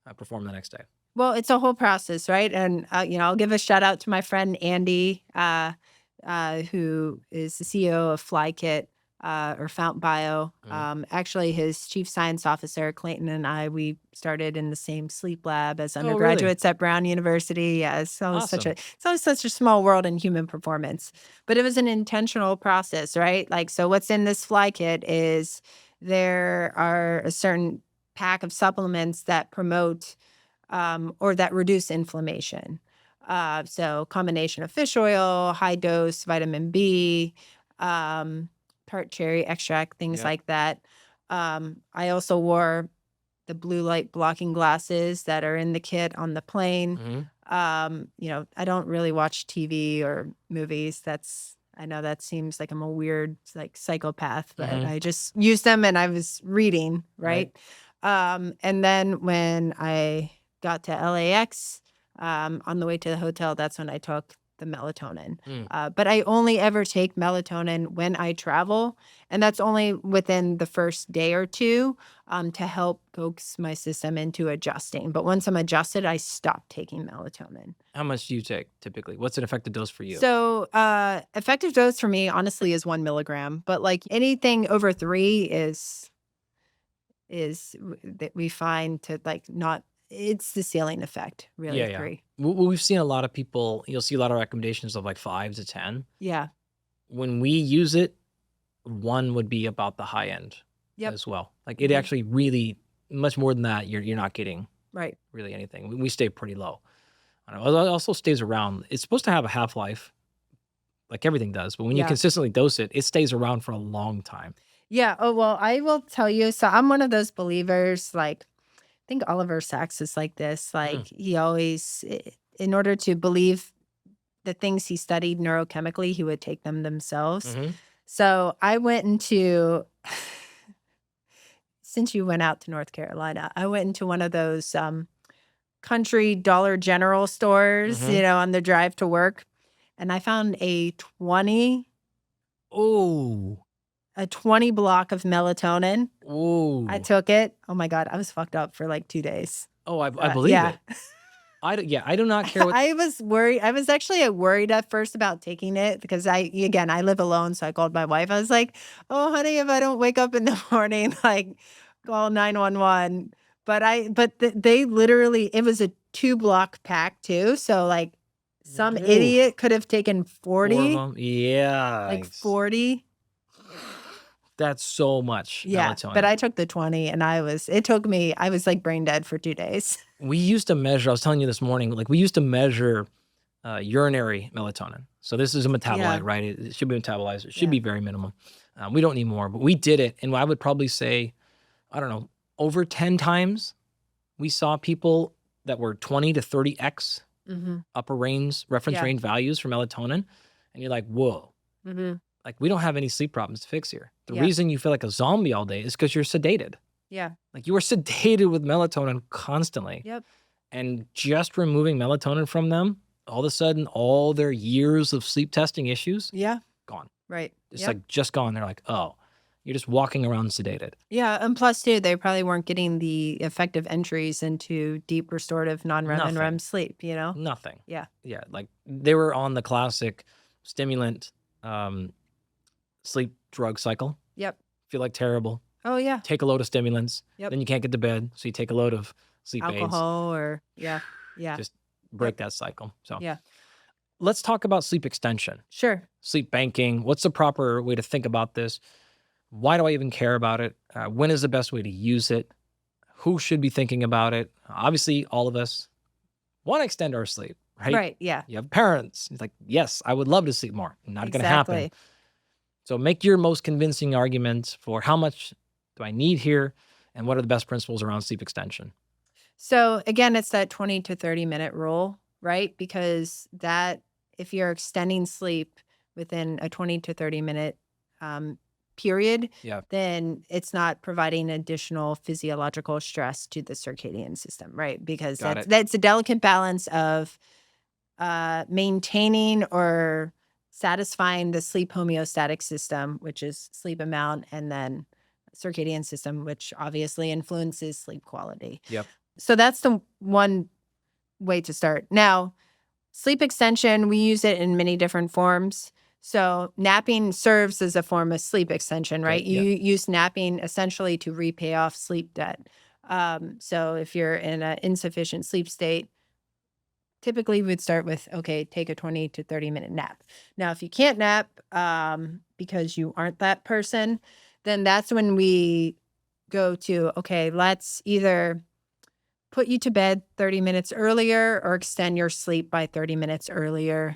I perform the next day. Well, it's a whole process, right? And, I'll give a shout out to my friend, Andy, who is the CEO of FlyKit or Fount Bio. Actually, his chief science officer, Clayton, and we started in the same sleep lab as undergraduates at Brown University. Yeah, it's always such a small world in human performance. But it was an intentional process, right? Like, so what's in this FlyKit is there are a certain pack of supplements that promote or that reduce inflammation. So combination of fish oil, high dose vitamin B, tart cherry extract, things like that. I also wore the blue light blocking glasses that are in the kit on the plane. I don't really watch TV or movies. I know that seems like I'm a weird psychopath, but I just used them and I was reading, right? And then when I got to LAX, on the way to the hotel, that's when I took the melatonin. But I only ever take melatonin when I travel, and that's only within the first day or two to help coax my system into adjusting. But once I'm adjusted, I stop taking melatonin. How much do you take typically? What's an effective dose for you? So effective dose for me, honestly, is 1 milligram. But like anything over 3 is that we find to not. It's the ceiling effect, really. 3. We've seen a lot of people, you'll see a lot of recommendations of 5 to 10. Yeah. When we use it, 1 would be about the high end as well. Like it actually really, much more than that, you're not getting really anything. We stay pretty low. It also stays around. It's supposed to have a half-life, like everything does. But when you Yeah. consistently dose it, it stays around for a long time. Yeah. Oh, well, I will tell you. So I'm one of those believers, like, I think Oliver Sacks is like this. Like, he always, in order to believe the things he studied neurochemically, he would take them themselves. So I went into, since you went out to North Carolina, I went into one of those country Dollar General stores, on the drive to work. And I found a 20 block of melatonin. I took it. Oh my God. I was fucked up for like 2 days. Oh, I believe it. I do not care what. I was worried. I was actually worried at first about taking it because I live alone. So I called my wife. I was like, oh, honey, if I don't wake up in the morning, like call 911. But they literally, it was a 2-block pack too. So like some idiot could have taken 40. 4 of them? Yeah. Like 40. That's so much melatonin. But I took the 20 and I was like brain dead for 2 days. We used to measure, I was telling you this morning, like we used to measure urinary melatonin. So this is a metabolite, right? It should be metabolized. It should be very minimum. We don't need more, but we did it. And I would probably say, I don't know, over 10 times we saw people that were 20 to 30x upper range, reference range values for melatonin. And you're like, whoa. Like we don't have any sleep problems to fix here. The reason you feel like a zombie all day is because you're sedated. Yeah. Like you are sedated with melatonin constantly. Yep. And just removing melatonin from them, all of a sudden, all their years of sleep testing issues, gone. Right. It's like just gone. They're like, oh, you're just walking around sedated. Yeah. And plus, too, they probably weren't getting the effective entries into deep restorative non-REM and REM sleep, Nothing. Yeah. Yeah. Like they were on the classic stimulant sleep drug cycle. Yep. Feel like terrible. Oh, yeah. Take a load of stimulants. Yep. Then you can't get to bed. So you take a load of sleep aids. Alcohol or, Just break that cycle. So yeah. Let's talk about sleep extension. Sure. Sleep banking. What's the proper way to think about this? Why do I even care about it? When is the best way to use it? Who should be thinking about it? Obviously, all of us want to extend our sleep, right? Right, yeah. You have parents. It's like, yes, I would love to sleep more. Not going to happen. So make your most convincing arguments for how much do I need here and what are the best principles around sleep extension? So again, it's that 20 to 30 minute rule, right? Because if you're extending sleep within a 20 to 30 minute period, then it's not providing additional physiological stress to the circadian system, right? Because that's a delicate balance of maintaining or satisfying the sleep homeostatic system, which is sleep amount, and then circadian system, which obviously influences sleep quality. Yep. So that's the one way to start. Now, sleep extension, we use it in many different forms. So napping serves as a form of sleep extension, right? Okay, You use napping essentially to repay off sleep debt. So if you're in an insufficient sleep state, typically we'd start with, okay, take a 20 to 30 minute nap. Now, if you can't nap because you aren't that person, then that's when we go to, okay, let's either put you to bed 30 minutes earlier or extend your sleep by 30 minutes earlier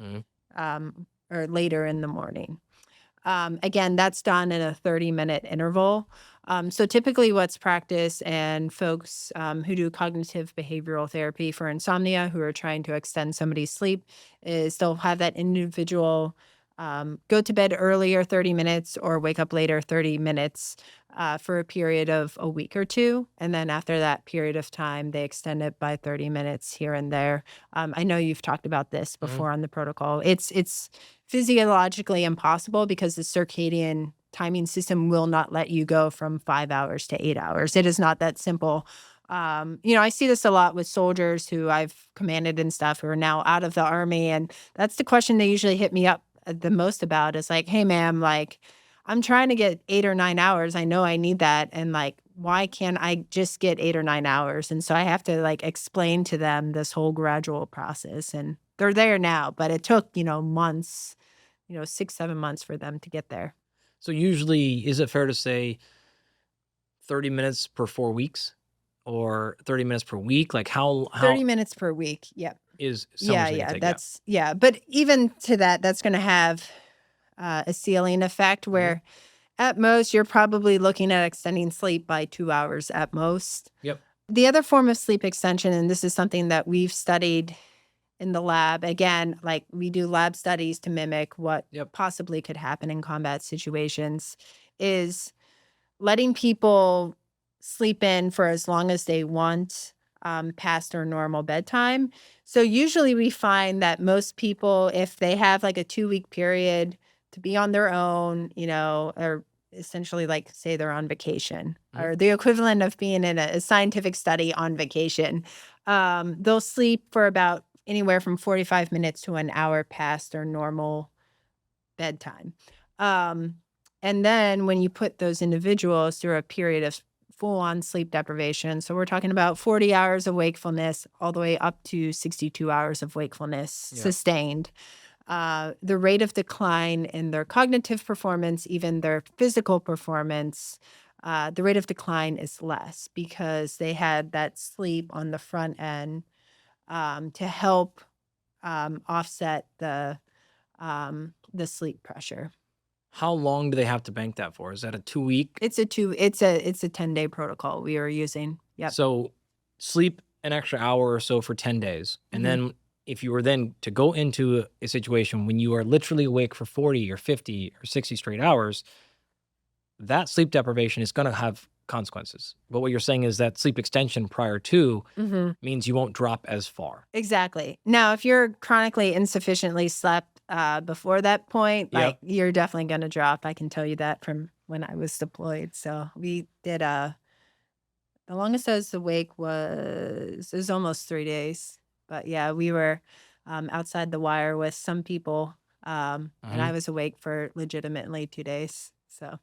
or later in the morning. Again, that's done in a 30-minute interval. So typically what's practiced, and folks who do cognitive behavioral therapy for insomnia who are trying to extend somebody's sleep, is they'll have that individual go to bed earlier 30 minutes or wake up later 30 minutes for a period of a week or two. And then after that period of time, they extend it by 30 minutes here and there. I know you've talked about this before on the protocol. It's physiologically impossible because the circadian timing system will not let you go from 5 hours to 8 hours. It is not that simple. I see this a lot with soldiers who I've commanded and stuff who are now out of the Army. And that's the question they usually hit me up the most about, is like, hey, ma'am, like, I'm trying to get 8 or 9 hours. I know I need that. And like, why can't I just get 8 or 9 hours? And so I have to like explain to them this whole gradual process, and they're there now, but it took, months, 6-7 months for them to get there. So usually, is it fair to say 30 minutes per 4 weeks or 30 minutes per week? Like how 30 minutes per week. Yep. is someone's going to take that. Yeah. But even to that, that's going to have a ceiling effect where at most you're probably looking at extending sleep by 2 hours at most. Yep. The other form of sleep extension, and this is something that we've studied in the lab, again, like we do lab studies to mimic what possibly could happen in combat situations, is letting people sleep in for as long as they want past their normal bedtime. So usually we find that most people, if they have like a 2-week period to be on their own, or essentially like say they're on vacation or the equivalent of being in a scientific study on vacation, they'll sleep for about anywhere from 45 minutes to an hour past their normal bedtime. And then when you put those individuals through a period of full-on sleep deprivation, so we're talking about 40 hours of wakefulness all the way up to 62 hours of wakefulness sustained, the rate of decline in their cognitive performance, even their physical performance, the rate of decline is less because they had that sleep on the front end to help offset the sleep pressure. How long do they have to bank that for? Is that a 2-week? It's a 10-day protocol we are using. Yep. So sleep an extra hour or so for 10 days. And then if you were then to go into a situation when you are literally awake for 40 or 50 or 60 straight hours, that sleep deprivation is going to have consequences. But what you're saying is that sleep extension prior to means you won't drop as far. Exactly. Now, if you're chronically insufficiently slept before that point, like you're definitely going to drop. I can tell you that from when I was deployed. So we did the longest I was awake was almost 3 days. But yeah, we were outside the wire with some people, and I was awake for legitimately 2 days. So.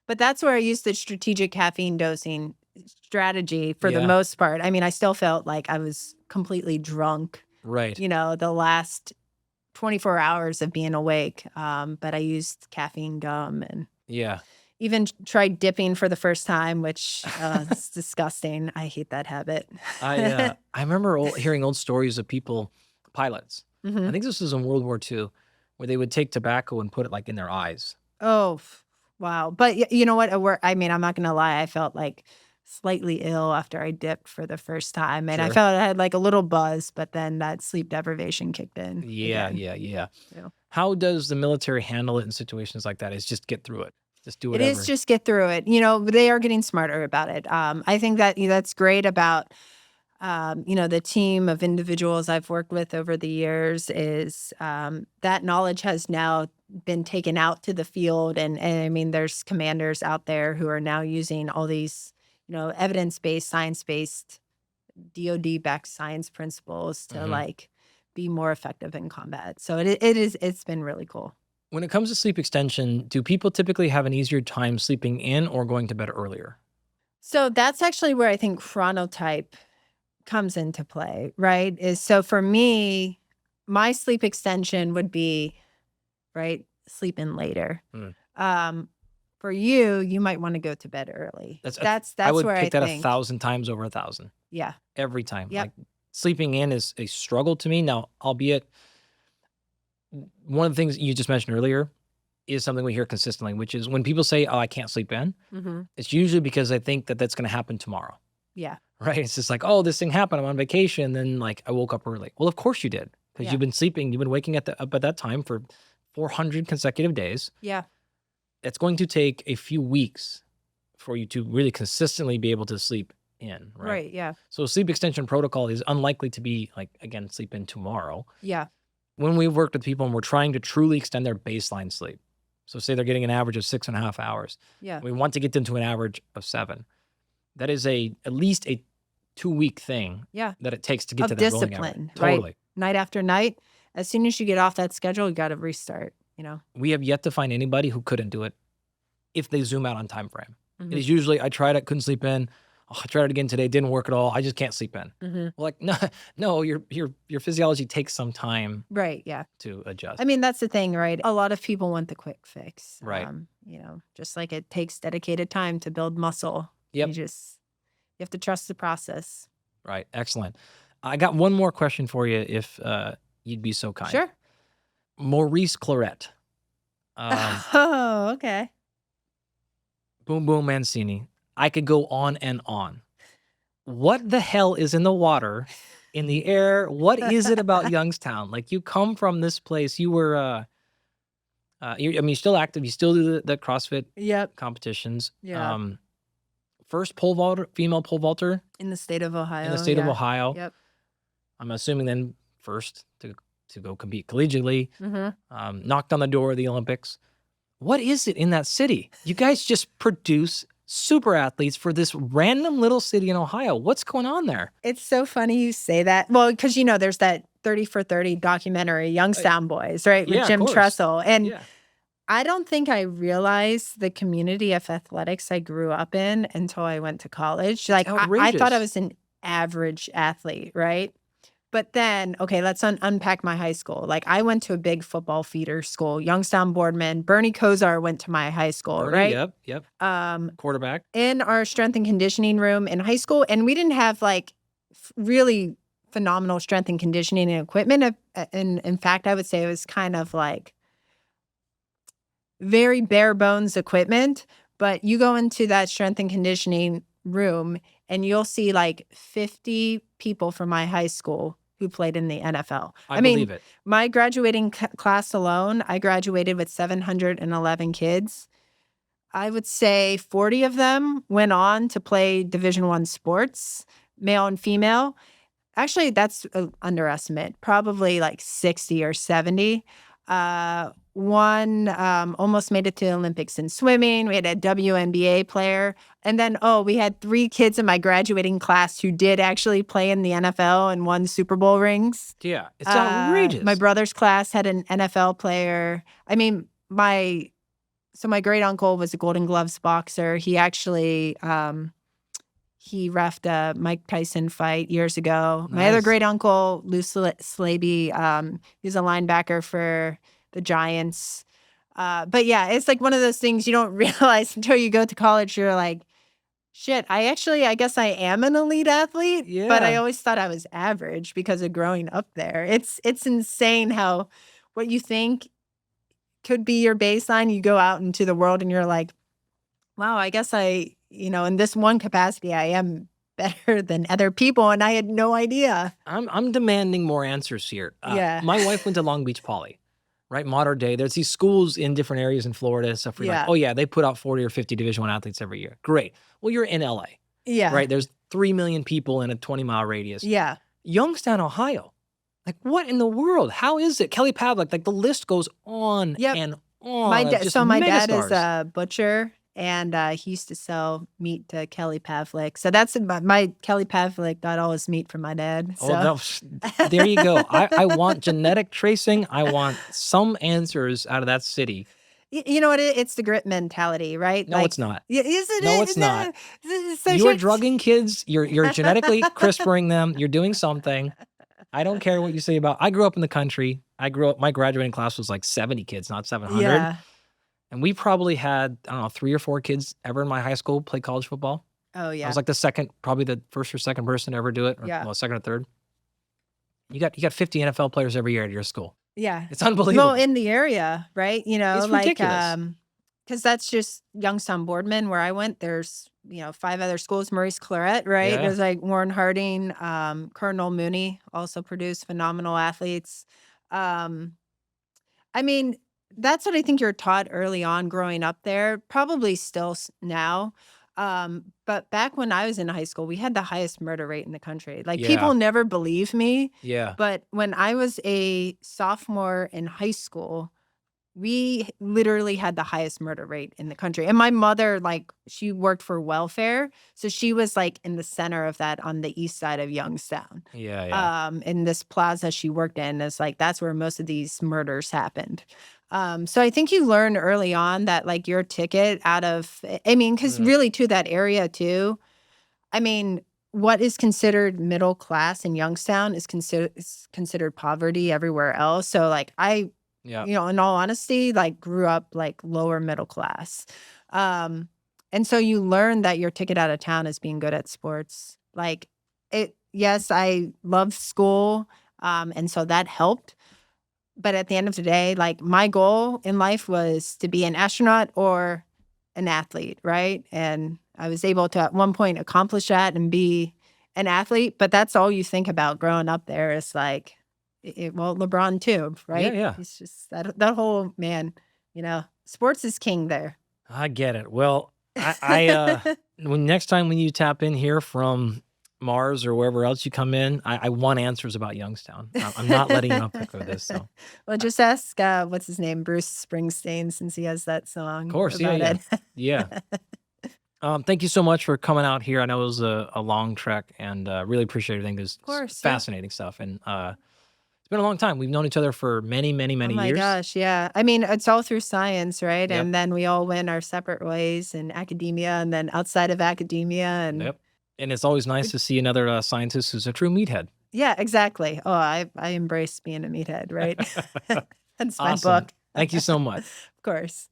But that's where I used the strategic caffeine dosing strategy for the most part. I mean, I still felt like I was completely drunk. Right. The last 24 hours of being awake. But I used caffeine gum and even tried dipping for the first time, which is disgusting. I hate that habit. I remember hearing old stories of people, pilots. I think this was in World War II, where they would take tobacco and put it like in their eyes. Oh, wow. But you know what? I mean, I'm not going to lie. I felt like slightly ill after I dipped for the first time. And I felt I had like a little buzz, but then that sleep deprivation kicked in. Yeah. How does the military handle it in situations like that? Is just get through it. Just do whatever. It is just get through it. They are getting smarter about it. I think that that's great about the team of individuals I've worked with over the years is that knowledge has now been taken out to the field. And I mean, there's commanders out there who are now using all these, evidence-based, science-based, DoD-backed science principles to like be more effective in combat. So it's been really cool. When it comes to sleep extension, do people typically have an easier time sleeping in or going to bed earlier? So that's actually where I think chronotype comes into play, right? So for me, my sleep extension would be, right, sleep in later. For you might want to go to bed early. That's I would where pick I that think 1,000 times over 1,000. Yeah. Every time. Yep. Like sleeping in is a struggle to me. Now, albeit one of the things you just mentioned earlier is something we hear consistently, which is when people say, "Oh, I can't sleep in," it's usually because I think that that's going to happen tomorrow. Yeah. Right? It's just like, "Oh, this thing happened. I'm on vacation." Then like I woke up early. Well, of course you did, because you've been sleeping. You've been waking up at that time for 400 consecutive days. Yeah. It's going to take a few weeks for you to really consistently be able to sleep in, right? Right, yeah. So sleep extension protocol is unlikely to be like, again, sleep in tomorrow. Yeah. When we've worked with people and we're trying to truly extend their baseline sleep, so say they're getting an average of 6.5 hours. Yeah. We want to get them to an average of 7. That is at least a 2-week thing that it takes to get to that rolling average. Discipline, Totally. right? Night after night, as soon as you get off that schedule, you got to restart, We have yet to find anybody who couldn't do it if they zoom out on time frame. It is usually, I tried it, couldn't sleep in. Oh, I tried it again today, didn't work at all. I just can't sleep in. Well, like, no, your physiology takes some time, right? Yeah, to adjust. I mean, that's the thing, right? A lot of people want the quick fix, right? Just like it takes dedicated time to build muscle. Yep. You have to trust the process. Right. Excellent. I got one more question for you if you'd be so kind. Sure. Maurice Claret. Oh, okay. Boom Boom Mancini. I could go on and on. What the hell is in the water, in the air? What is it about Youngstown? Like, you come from this place. You were, you're still active. You still do the CrossFit Yep. competitions. Yeah. First pole vaulter, female pole vaulter In the state of Ohio. in the state of yeah. Ohio. Yep. I'm assuming then first to go compete collegiately. Mm-hmm. Knocked on the door of the Olympics. What is it in that city? You guys just produce super athletes for this random little city in Ohio. What's going on there? It's so funny you say that. Well, because, there's that 30 for 30 documentary, Youngstown Boys, right? With yeah, of Jim course. Tressel. And Yeah. I don't think I realized the community of athletics I grew up in until I went to college. Like, I outrageous. thought I was an average athlete, right? But then, okay, let's unpack my high school. Like, I went to a big football feeder school, Youngstown Boardman. Bernie Kosar went to my high school, Bernie, right? Yep. Quarterback. In our strength and conditioning room in high school, and we didn't have like really phenomenal strength and conditioning and equipment. And in fact, I would say it was kind of like very bare bones equipment. But you go into that strength and conditioning room and you'll see like 50 people from my high school who played in the NFL. I believe it. My graduating class alone, I graduated with 711 kids. I would say 40 of them went on to play Division I sports, male and female. Actually, that's an underestimate. Probably like 60 or 70. One almost made it to the Olympics in swimming. We had a WNBA player. And then, we had 3 kids in my graduating class who did actually play in the NFL and won Super Bowl rings. Yeah, it's outrageous. My brother's class had an NFL player. I mean, my great uncle was a Golden Gloves boxer. He actually he reffed a Mike Tyson fight years ago. Nice. My other great uncle, Lou Slaby, he's a linebacker for the Giants. But yeah, it's like one of those things you don't realize until you go to college. You're like, shit, I guess I am an elite athlete. Yeah. But I always thought I was average because of growing up there. It's insane how what you think could be your baseline, you go out into the world and you're like, wow, I guess in this one capacity, I am better than other people. And I had no idea. I'm demanding more answers here. Yeah. My wife went to Long Beach Poly, right? Modern day. There's these schools in different areas in Florida and stuff where you're like, oh yeah, they put out 40 or 50 Division I athletes every year. Great. Well, you're in LA. Yeah. Right? There's 3 million people in a 20-mile radius. Yeah. Youngstown, Ohio. Like, what in the world? How is it? Kelly Pavlik, like the list goes on and on. My dad megastars. is a butcher, and he used to sell meat to Kelly Pavlik. So that's my Kelly Pavlik got all his meat from my dad. So. Oh, no. There you go. I want genetic tracing. I want some answers out of that city. You know what? It's the grit mentality, right? No, it's not. Is it? No, it's not. So you're drugging kids. You're genetically CRISPRing them. You're doing something. I don't care what you say about. I grew up in the country. My graduating class was like 70 kids, not 700. Yeah. And we probably had, 3 or 4 kids ever in my high school play college football. Oh, yeah. I was like probably the first or second person to ever do it. Or, second or third. You got 50 NFL players every year at your school. Yeah. It's unbelievable. Well, in the area, right? It's ridiculous. Because that's just Youngstown Boardman where I went. There's, 5 other schools. Maurice Claret, right? Yeah. There's like Warren Harding, Colonel Mooney also produced phenomenal athletes. I mean, that's what I think you're taught early on growing up there, probably still now. But back when I was in high school, we had the highest murder rate in the country. Like, people never believe me. Yeah. But when I was a sophomore in high school, we literally had the highest murder rate in the country. And my mother, she worked for welfare. So she was in the center of that on the east side of Youngstown. Yeah. In this plaza she worked in, is that's where most of these murders happened. So I think you learn early on that your ticket out of, because really to that area too, what is considered middle class in Youngstown is considered poverty everywhere else. So in all honesty, grew up lower middle class. And so you learn that your ticket out of town is being good at sports. Yes, I loved school. And so that helped. But at the end of the day, like my goal in life was to be an astronaut or an athlete, right? And I was able to at one point accomplish that and be an athlete. But that's all you think about growing up there is like, well, LeBron too, right? Yeah. It's just that whole man, sports is king there. I get it. Well, I next time when you tap in here from Mars or wherever else you come in, I want answers about Youngstown. I'm not letting you off the hook with this. So, well, just ask what's his name, Bruce Springsteen, since he has that song. Of course, about yeah. Thank you so much for coming out here. I know it was a long trek, and really appreciate everything. This fascinating stuff, and it's been a long time. We've known each other for many, many, many years. Oh my gosh, yeah. I mean, it's all through science, right? Yep. And then we all went our separate ways in academia, and then outside of academia, and Yep. And it's always nice to see another scientist who's a true meathead. Yeah, exactly. Oh, I embrace being a meathead, right? That's my Awesome. book. Thank you so much. Of course.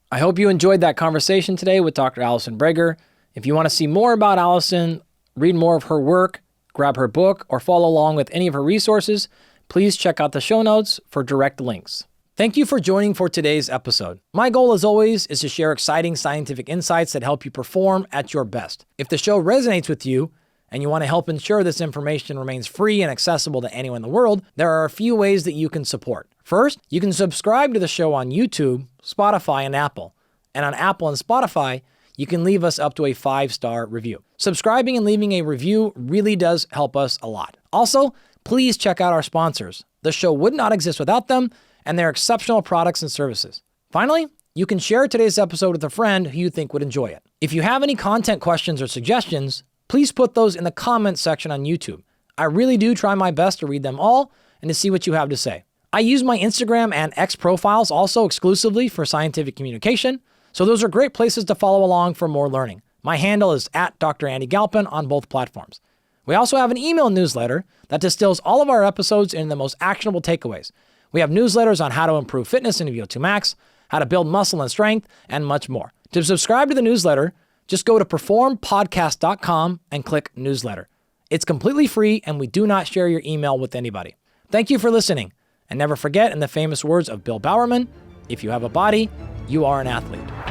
I hope you enjoyed that conversation today with Dr. Allison Brager. If you want to see more about Allison, read more of her work, grab her book, or follow along with any of her resources, please check out the show notes for direct links. Thank you for joining for today's episode. My goal, as always, is to share exciting scientific insights that help you perform at your best. If the show resonates with you and you want to help ensure this information remains free and accessible to anyone in the world, there are a few ways that you can support. First, you can subscribe to the show on YouTube, Spotify, and Apple. And on Apple and Spotify, you can leave us up to a 5-star review. Subscribing and leaving a review really does help us a lot. Also, please check out our sponsors. The show would not exist without them, and their exceptional products and services. Finally, you can share today's episode with a friend who you think would enjoy it. If you have any content questions or suggestions, please put those in the comments section on YouTube. I really do try my best to read them all and to see what you have to say. I use my Instagram and X profiles also exclusively for scientific communication, so those are great places to follow along for more learning. My handle is @DrAndyGalpin on both platforms. We also have an email newsletter that distills all of our episodes into the most actionable takeaways. We have newsletters on how to improve fitness in VO2 Max, how to build muscle and strength, and much more. To subscribe to the newsletter, just go to performpodcast.com and click newsletter. It's completely free, and we do not share your email with anybody. Thank you for listening. And never forget, in the famous words of Bill Bowerman, if you have a body, you are an athlete.